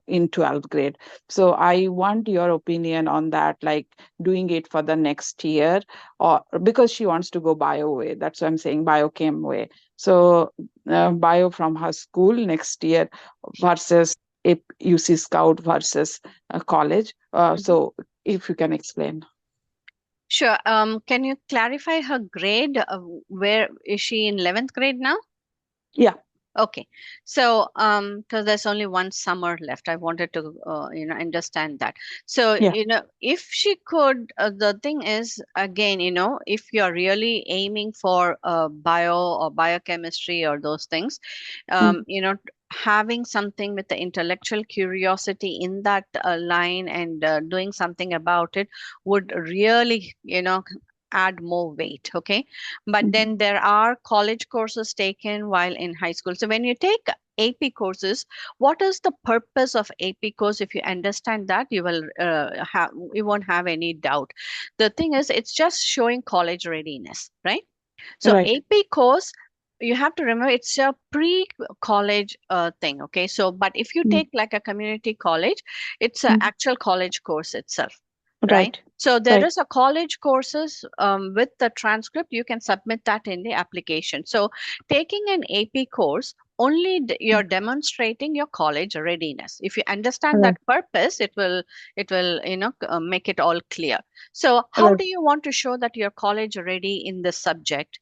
in 12th grade. So I want your opinion on that, like doing it for the next year, or because she wants to go bio way. That's what I'm saying, biochem way. So bio from her school next year versus a UC Scout versus college. So if you can explain. Sure. Can you clarify her grade? Where is she in 11th grade now? Yeah. Okay. So, because there's only one summer left, I wanted to, understand that. So, Yeah. if she could, the thing is, again, if you're really aiming for bio or biochemistry or those things, Mm. having something with the intellectual curiosity in that line and doing something about it would really, add more weight. Okay. But Mhm. then there are college courses taken while in high school. So when you take AP courses, what is the purpose of AP course? If you understand that, you won't have any doubt. The thing is, it's just showing college readiness, right? So Right. AP course, you have to remember it's a pre-college thing. Okay. So, but if you Mm. take like a community college, it's an Mm. actual college course itself, right? Right. So there Right. is a college courses with the transcript. You can submit that in the application. So taking an AP course only you're demonstrating your college readiness. If you understand that Right. purpose, it will make it all clear. So how Right. do you want to show that you're college ready in this subject?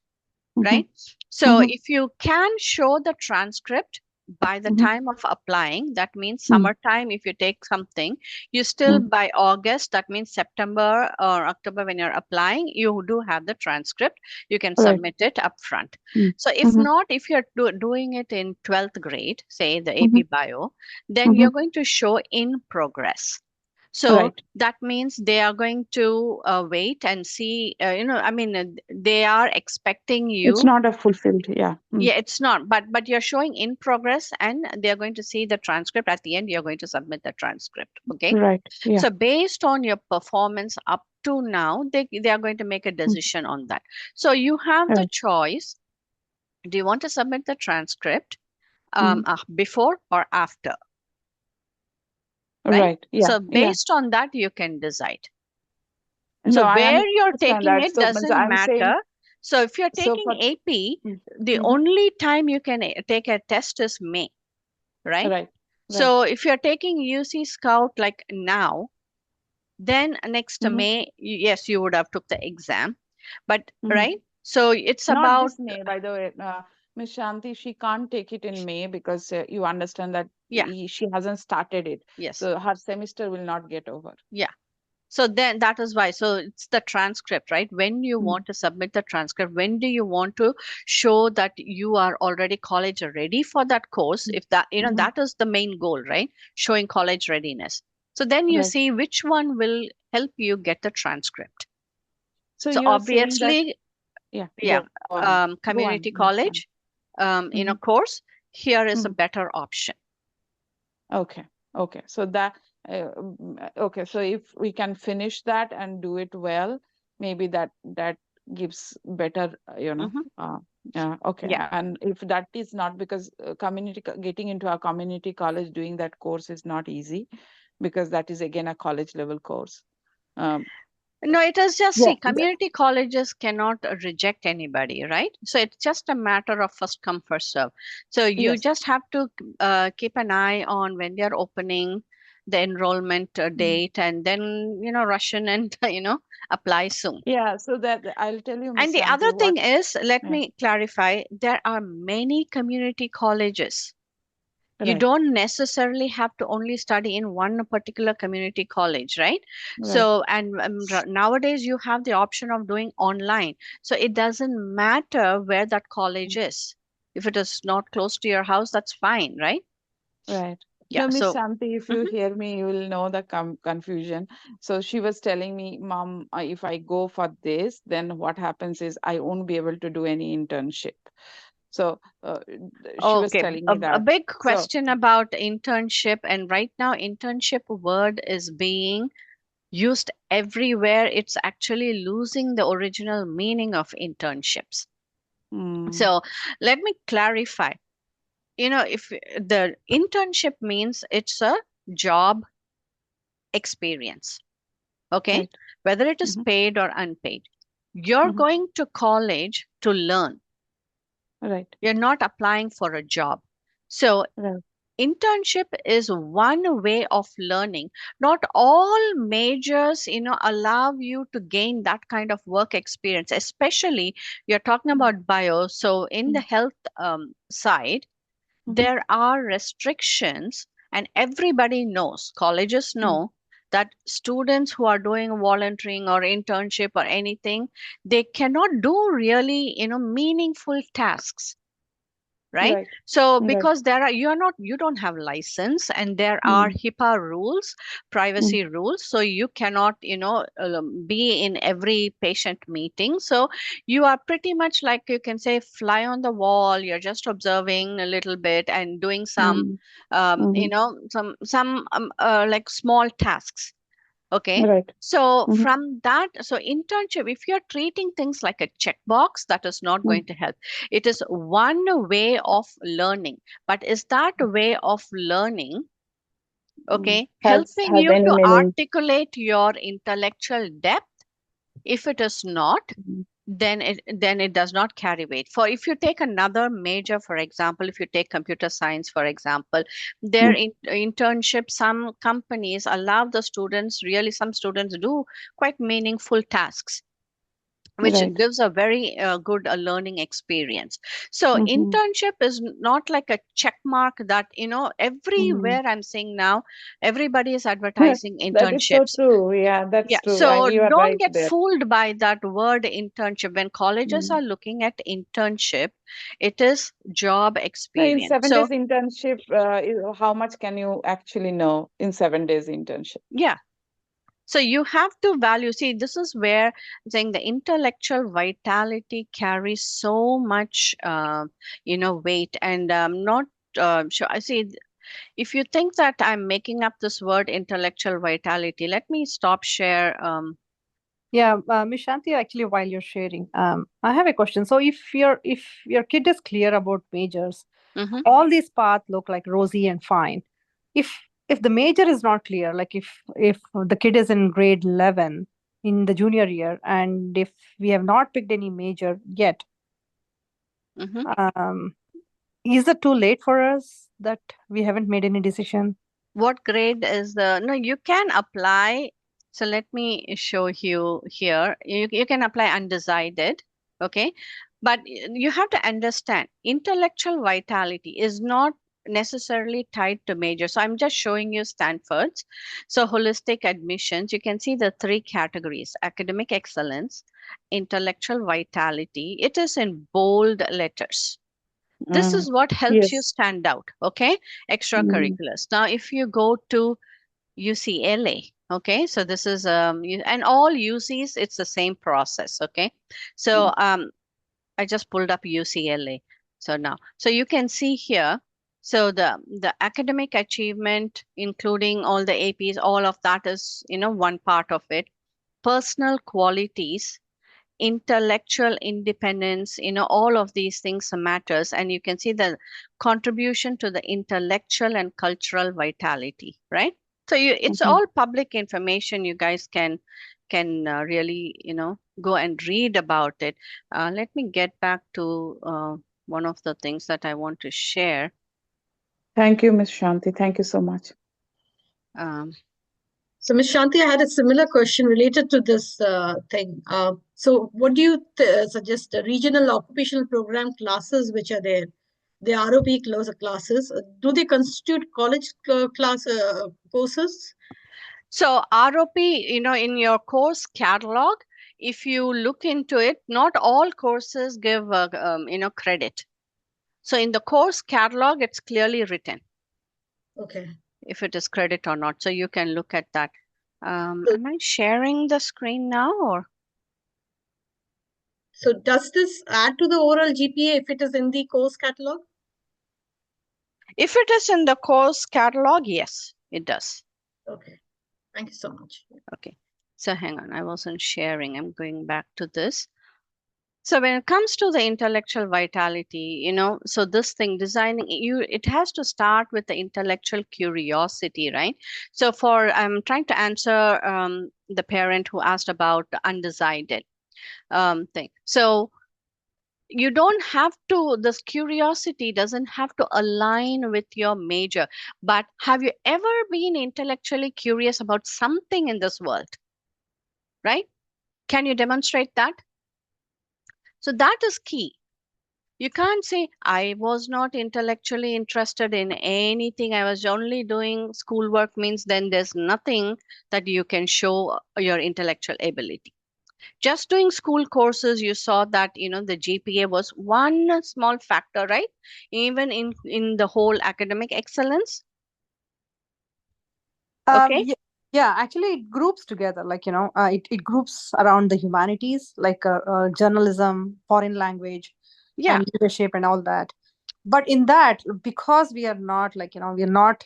Mm-hmm. Right? So Mm-hmm. if you can show the transcript by the Mm-hmm. time of applying, that means Mm. summertime, if you take something, you still Mm. by August, that means September or October when you're applying, you do have the transcript. You can Right. submit it up front. Mm. So if Mm-hmm. not, if you're doing it in 12th grade, say the Mm-hmm. AP Bio, then Mm-hmm. you're going to show in progress. So Right. that means they are going to wait and see, I mean, they are expecting It's you. not a fulfilled. Yeah. Mm. Yeah, it's not, but you're showing in progress and they're going to see the transcript at the end. You're going to submit the transcript. Okay. Right. Yeah. So based on your performance up to now, they are going to make a Mm. decision on that. So you have the Right. choice. Do you want to submit the transcript Mm. before or after? Right. Right. Yeah. So Yeah. based on that, you can decide. No, So I where you're understand taking that. it So means doesn't I'm saying, matter. So if you're so taking for. AP, Mm. the Mm-hmm. only time you can take a test is May, right? Right. Right. So if you're taking UC Scout like now, then next Mm-hmm. May, yes, you would have took the exam, but Mm-hmm. right? So it's Not about, this May, by the way. Miss Shanti, she can't take it in May because you understand that yeah, she hasn't started it. yes, So her semester will not get over. yeah. So then that is why. So it's the transcript, right? When you Mm. want to submit the transcript, when do you want to show that you are already college ready for that course? If that, Mm-hmm. that is the main goal, right? Showing college readiness. So then you Right. see which one will help you get the transcript. So So you are saying that, obviously, yeah, yeah, go on. Go on, community Miss Shanti. college, Mm-hmm. course, here is a Mm-hmm. better option. Okay. Okay. So that, okay. So if we can finish that and do it well, maybe that gives better, Hmm. okay. Yeah. And if that is not, because getting into a community college doing that course is not easy, because that is again a college level course. Um, No, it is just, yeah. see, community colleges cannot reject anybody, right? So it's just a matter of first come, first serve. So you Yes. just have to keep an eye on when they're opening the enrollment Mm. date and then, rush in and, apply soon. Yeah. So that I'll tell you, And Miss the Shanti, other what, thing is, let yeah, me clarify, there are many community colleges. You right, don't necessarily have to only study in one particular community college, right? right. So and nowadays you have the option of doing online, so it doesn't matter where that college is. If it is not close to your house, that's fine, right? Right. Yeah. No, Miss So Shanti, if you mhm. hear me, you will know the confusion. So she was telling me, Mom, if I go for this, then what happens is I won't be able to do any internship. So she was Okay, telling a, me a that. big So, question about internship, and right now internship word is being used everywhere. It's actually losing the original meaning of internships. mm, So let me clarify. if the internship means it's a job experience, okay, Right. whether it is Mhm. paid or unpaid. You're Mhm. going to college to learn. Right. You're not applying for a job. So Right. internship is one way of learning. Not all majors allow you to gain that kind of work experience, especially you're talking about bio. So in the Mhm. health side, Mhm. there are restrictions, and everybody knows, colleges Mhm. know, that students who are doing volunteering or internship or anything, they cannot do really meaningful tasks, right? Right. So Right. because you don't have license, and there are Mm. HIPAA rules, Mm. privacy rules, so you cannot be in every patient meeting. So you are pretty much, like, you can say, fly on the wall. You're just observing a little bit and doing some Mm. Mhm. like small tasks. Okay. Right. So Mhm. from that, so internship, if you're treating things like a checkbox, that is not Mm. going to help. It is one way of learning, but is that way of learning, Mm. okay, helping Has you any to meaning? articulate your intellectual depth? If it is not, Mhm. then it does not carry weight. For if you take another major, for example, if you take computer science, for example, their Mm. internship, some companies allow the students, really some students do quite meaningful tasks, which Right. gives a very good learning experience. So Mhm. internship is not like a check mark that Mhm. everywhere I'm seeing now, everybody is advertising That is so internships. true. Yeah, that's Yeah, true. so You are don't right get there. fooled by that word internship. When colleges Mm. are looking at internship, it is job So in experience. 7 days So, internship, how much can you actually know in 7 days internship? yeah, so you have to value. See, this is where I'm saying the intellectual vitality carries so much, weight. And not sure. I see. If you think that I'm making up this word intellectual vitality, let me stop share. Yeah, Ms. Shanti, actually, while you're sharing, I have a question. So, if your kid is clear about majors, Mhm. all these paths look like rosy and fine. If the major is not clear, like if the kid is in grade 11 in the junior year, and if we have not picked any major yet, Mhm. um, is it too late for us that we haven't made any decision? What grade is the, no, you can apply. So let me show you here. You can apply undecided, okay? But you have to understand, intellectual vitality is not necessarily tied to major. So I'm just showing you Stanford's. So holistic admissions, you can see the three categories: academic excellence, intellectual vitality. It is in bold letters. This Mm. is what helps you Yes. stand out, okay? Mm. Extracurriculars. Now if you go to UCLA, okay, so this is and all UCs, it's the same process, okay? So Mm. I just pulled up UCLA. So now, so you can see here, so the academic achievement, including all the APs, all of that is one part of it. Personal qualities, intellectual independence, all of these things matters. And you can see the contribution to the intellectual and cultural vitality, right? So it's Mhm. all public information. You guys can really go and read about it. Let me get back to one of the things that I want to share. Thank you, Miss Shanti. Thank you so much. um, So, Ms. Shanti, I had a similar question related to this thing. So, what do you suggest? Regional occupational program classes, which are there, the ROP classes, do they constitute college class courses? so ROP, in your course catalog, if you look into it, not all courses give credit. So in the course catalog, it's clearly written Okay. if it is credit or not. So you can look at that. So, Am I sharing the screen now, or so does this add to the overall GPA if it is in the course catalog? if it is in the course catalog? Yes, it does. Okay. Thank you so much. Okay. So hang on, I wasn't sharing. I'm going back to this. So when it comes to the intellectual vitality, so this thing designing it has to start with the intellectual curiosity, right? So I'm trying to answer the parent who asked about the undecided thing. So you don't have to, this curiosity doesn't have to align with your major, but have you ever been intellectually curious about something in this world, right? Can you demonstrate that? So that is key. You can't say, I was not intellectually interested in anything. I was only doing schoolwork, means then there's nothing that you can show your intellectual ability. Just doing school courses, you saw that, the GPA was one small factor, right? Even in the whole academic excellence. Okay. Yeah, actually it groups together, like, it groups around the humanities, like journalism, foreign language, Yeah. and leadership and all that. But in that, because we are not, like, we're not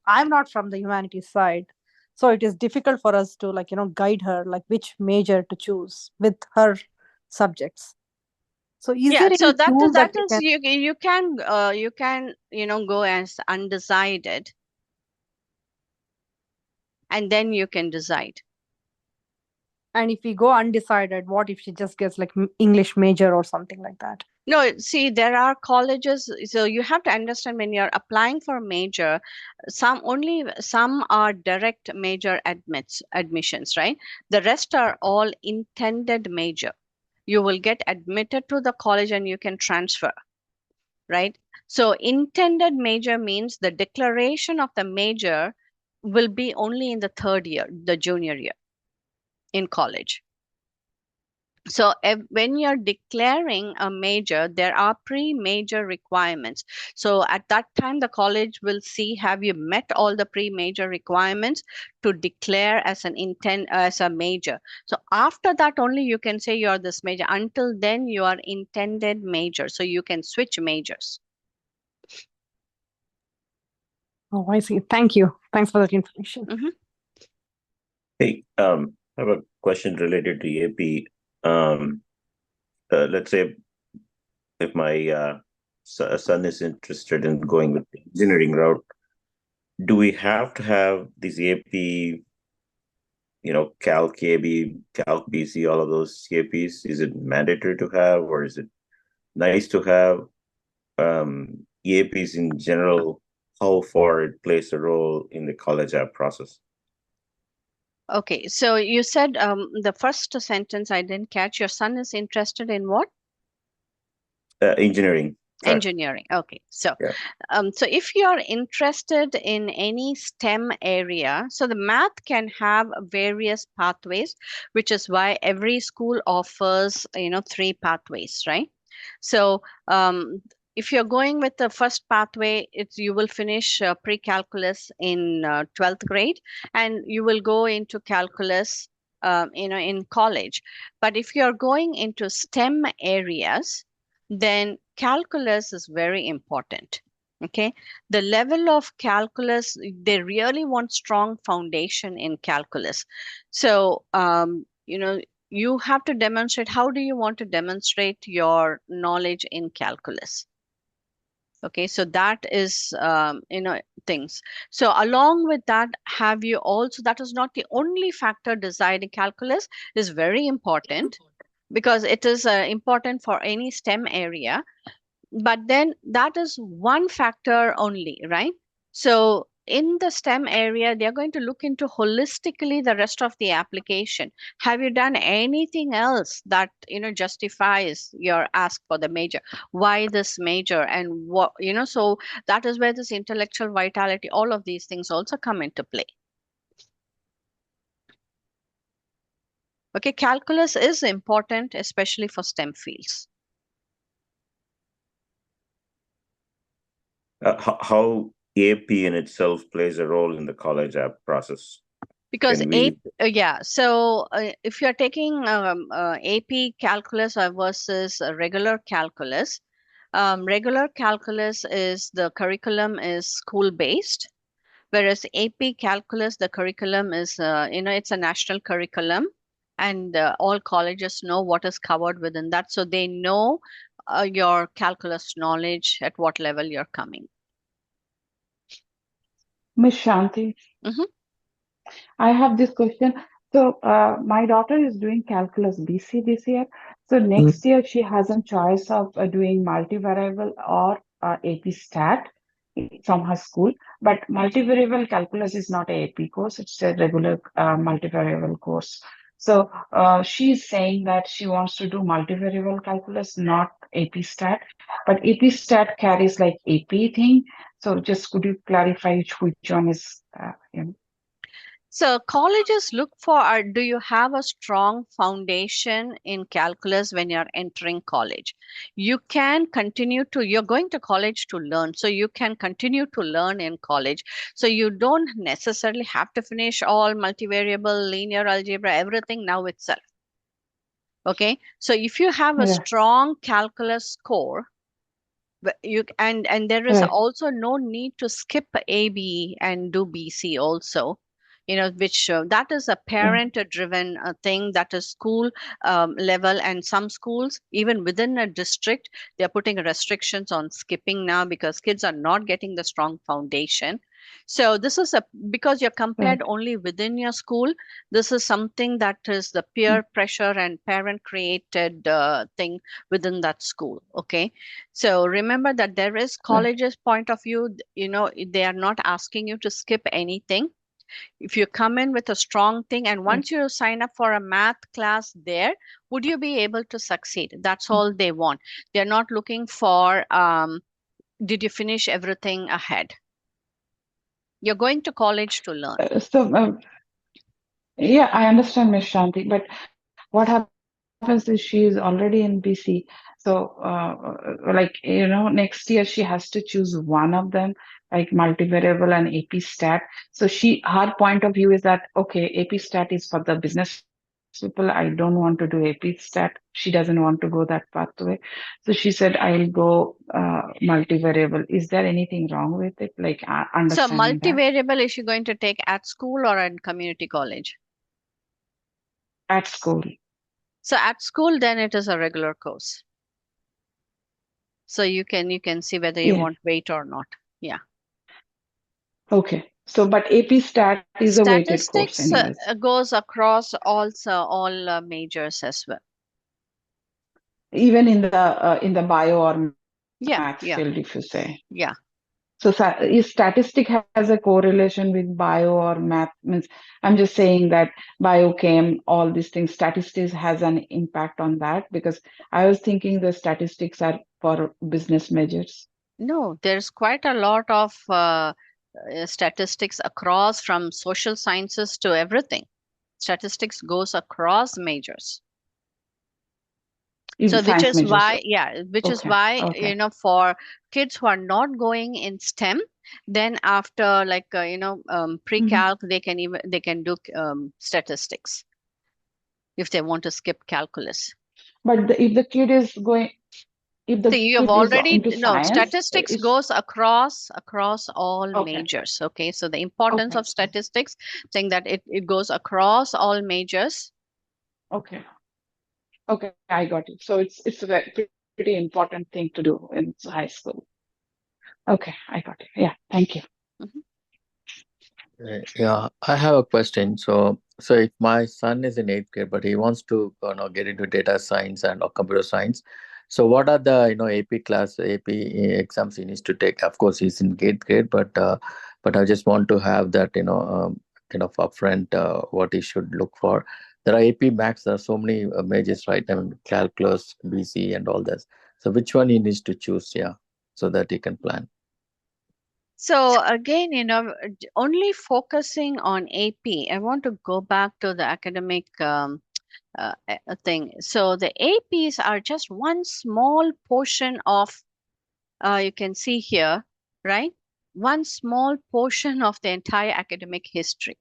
I'm not from the humanities side, so it is difficult for us to, like, guide her, like, which major to choose with her subjects. So is Yeah, there so any tool that that we is can? you can go as undecided, and then you can decide. And if we go undecided, what if she just gets, like, English major or something like that? No, see, there are colleges, so you have to understand when you're applying for a major, some are direct major admissions, right? The rest are all intended major. You will get admitted to the college and you can transfer, right? So intended major means the declaration of the major will be only in the third year, the junior year in college. So when you're declaring a major, there are pre-major requirements. So at that time, the college will see, have you met all the pre-major requirements to declare as an intent as a major. So after that, only you can say you're this major. Until then, you are intended major. So you can switch majors. Oh, I see. Thank you. Thanks for that information. Mm-hmm. Hey, I have a question related to AP. Let's say if my son is interested in going with the engineering route, do we have to have these AP, Calc AB, Calc BC, all of those CAPs? Is it mandatory to have, or is it nice to have? EAPs in general, how far it plays a role in the college app process? Okay, so you said the first sentence I didn't catch. Your son is interested in what? Engineering. Engineering. Okay, so Yeah. So if you're interested in any STEM area, so the math can have various pathways, which is why every school offers 3 pathways, right? So if you're going with the first pathway, you will finish pre-calculus in 12th grade, and you will go into calculus in college. But if you're going into STEM areas, then calculus is very important. Okay, the level of calculus, they really want strong foundation in calculus. So you have to demonstrate. How do you want to demonstrate your knowledge in calculus? Okay, so that is things. So along with that, have you also, that is not the only factor deciding. Calculus is very important because it is important for any STEM area, but then that is one factor only, right? So in the STEM area, they're going to look into holistically the rest of the application. Have you done anything else that justifies your ask for the major? Why this major? And what, so that is where this intellectual vitality, all of these things also come into play. Okay, calculus is important, especially for STEM fields. How AP in itself plays a role in the college app process? Because so if you're taking AP calculus versus regular calculus, regular calculus is the curriculum is school based, whereas AP calculus, the curriculum is it's a national curriculum, and all colleges know what is covered within that, so they know your calculus knowledge at what level you're coming. Miss Shanti, Mhm. I have this question. So, my daughter is doing calculus BC this year. So next year she has a choice of doing multivariable or AP Stat from her school. But multivariable calculus is not a AP course; it's a regular multivariable course. So she's saying that she wants to do multivariable calculus, not AP Stat. But AP Stat carries like AP thing. So just could you clarify which one is, So colleges look for, do you have a strong foundation in calculus when you're entering college? You can continue to, you're going to college to learn, so you can continue to learn in college. So you don't necessarily have to finish all multivariable, linear algebra, everything now itself. Okay, so if you have a Yeah. strong calculus core, and there is Right. also no need to skip AB and do BC also, which that is a parent driven thing, that is school level, and some schools even within a district, they're putting restrictions on skipping now because kids are not getting the strong foundation. So this is because you're compared only within your school, this is something that is the peer pressure and parent created thing within that school. Okay, so remember that there is college's point of view, they are not asking you to skip anything. If you come in with a strong thing and once you sign up for a math class there, would you be able to succeed? That's all they want. They're not looking for, did you finish everything ahead? You're going to college to learn. Yeah, I understand, Miss Shanti, but what happens is she is already in BC. So, next year she has to choose one of them, like multivariable and AP Stat. So her point of view is that, okay, AP Stat is for the business people. I don't want to do AP Stat. She doesn't want to go that pathway. So she said, I'll go multivariable. Is there anything wrong with it? Like So understanding that multivariable, is she going to take at school or at community college? at school. So at school, then it is a regular course. So you can see whether you Yeah. want weight or not. Yeah. Okay. So, but AP Stat is a weighted course, Statistics anyways. goes across also all majors as well. Even in the bio or maths field, Yeah, if you yeah, say. yeah. So, is statistic has a correlation with bio or math? Means I'm just saying that biochem, all these things, statistics has an impact on that because I was thinking the statistics are for business measures. No, there's quite a lot of statistics across, from social sciences to everything. Statistics goes across majors. Even So which science is measures. why, which is Okay. why, Okay. for kids who are not going in STEM, then after like, pre-calc, they can do statistics if they want to skip calculus. But if the kid is going, if the See, you have kid is already, into no, science, statistics is goes across all okay. majors. Okay, so the importance Okay. of statistics, saying that it goes across all majors. Okay. Okay, I got it. So it's a pretty important thing to do in high school. Okay, I got it. Yeah, thank you. Mhm. Yeah, I have a question. So if my son is in eighth grade, but he wants to, get into data science and or computer science, so what are the, AP exams he needs to take? Of course, he's in eighth grade, but I just want to have that, kind of upfront what he should look for. There are AP Max. There are so many majors, right? I mean, calculus, BC, and all this. So which one he needs to choose? Yeah, so that he can plan. So again, only focusing on AP, I want to go back to the academic thing. So the APs are just one small portion of, you can see here, right? One small portion of the entire academic history.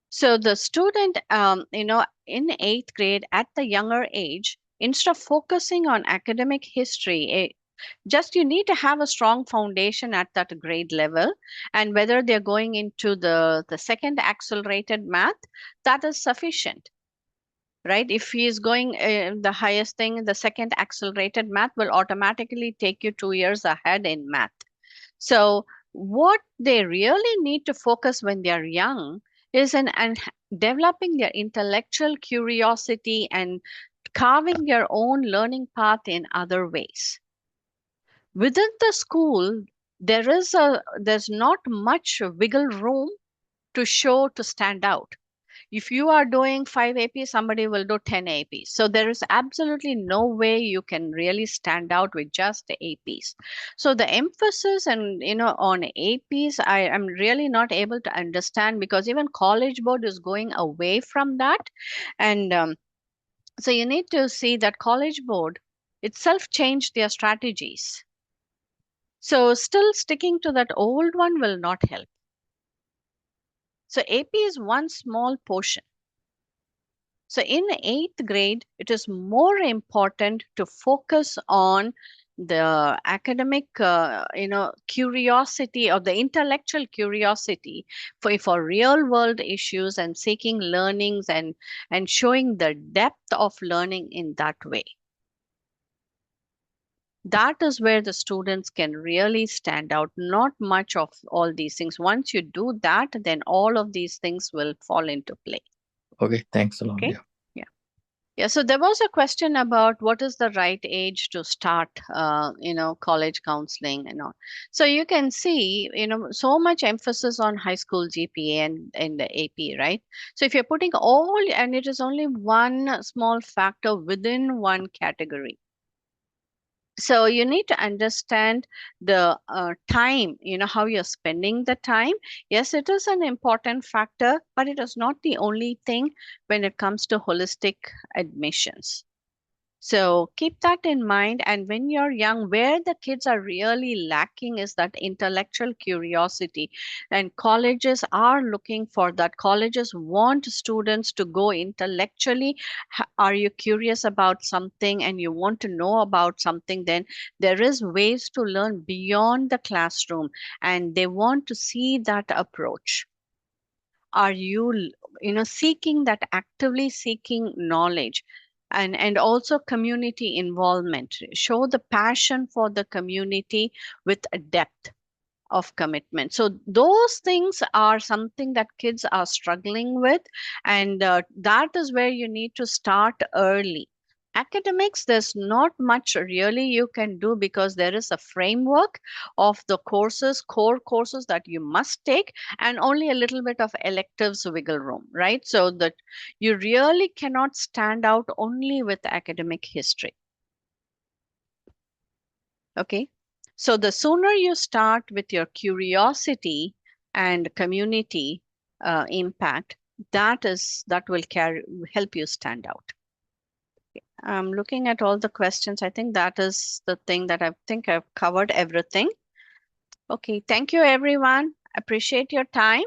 So the student, in eighth grade at the younger age, instead of focusing on academic history, just you need to have a strong foundation at that grade level, and whether they're going into the second accelerated math, that is sufficient. right? If he is going the highest thing, the second accelerated math will automatically take you 2 years ahead in math. So what they really need to focus when they are young is in and developing their intellectual curiosity and carving their own learning path in other ways. Within the school, there's not much wiggle room to stand out. If you are doing 5 APs, somebody will do 10 APs. So there is absolutely no way you can really stand out with just the APs. So the emphasis and on APs, I am really not able to understand, because even College Board is going away from that. And so you need to see that College Board itself changed their strategies. So still sticking to that old one will not help. So AP is one small portion. So in 8th grade, it is more important to focus on the academic, curiosity, or the intellectual curiosity for real world issues, and seeking learnings and showing the depth of learning in that way. That is where the students can really stand out. Not much of all these things. Once you do that, then all of these things will fall into play. Okay, thanks a lot. Okay. Yeah. Yeah, so there was a question about what is the right age to start, college counseling and all. So you can see, so much emphasis on high school GPA and the AP, right? So if you're putting all, and it is only one small factor within one category. So you need to understand the time, how you're spending the time. Yes, it is an important factor, but it is not the only thing when it comes to holistic admissions. So keep that in mind. And when you're young, where the kids are really lacking is that intellectual curiosity. And colleges are looking for that. Colleges want students to go intellectually. Are you curious about something and you want to know about something? Then there is ways to learn beyond the classroom, and they want to see that approach. Are you seeking that, actively seeking knowledge? And also community involvement. Show the passion for the community with a depth of commitment. So those things are something that kids are struggling with, and that is where you need to start early. Academics, there's not much really you can do, because there is a framework of the courses, core courses that you must take, and only a little bit of electives wiggle room, right? So that you really cannot stand out only with academic history. Okay. So the sooner you start with your curiosity and community impact, that will help you stand out. I'm looking at all the questions. I think that is the thing that I've covered everything. Okay, thank you everyone. Appreciate your time.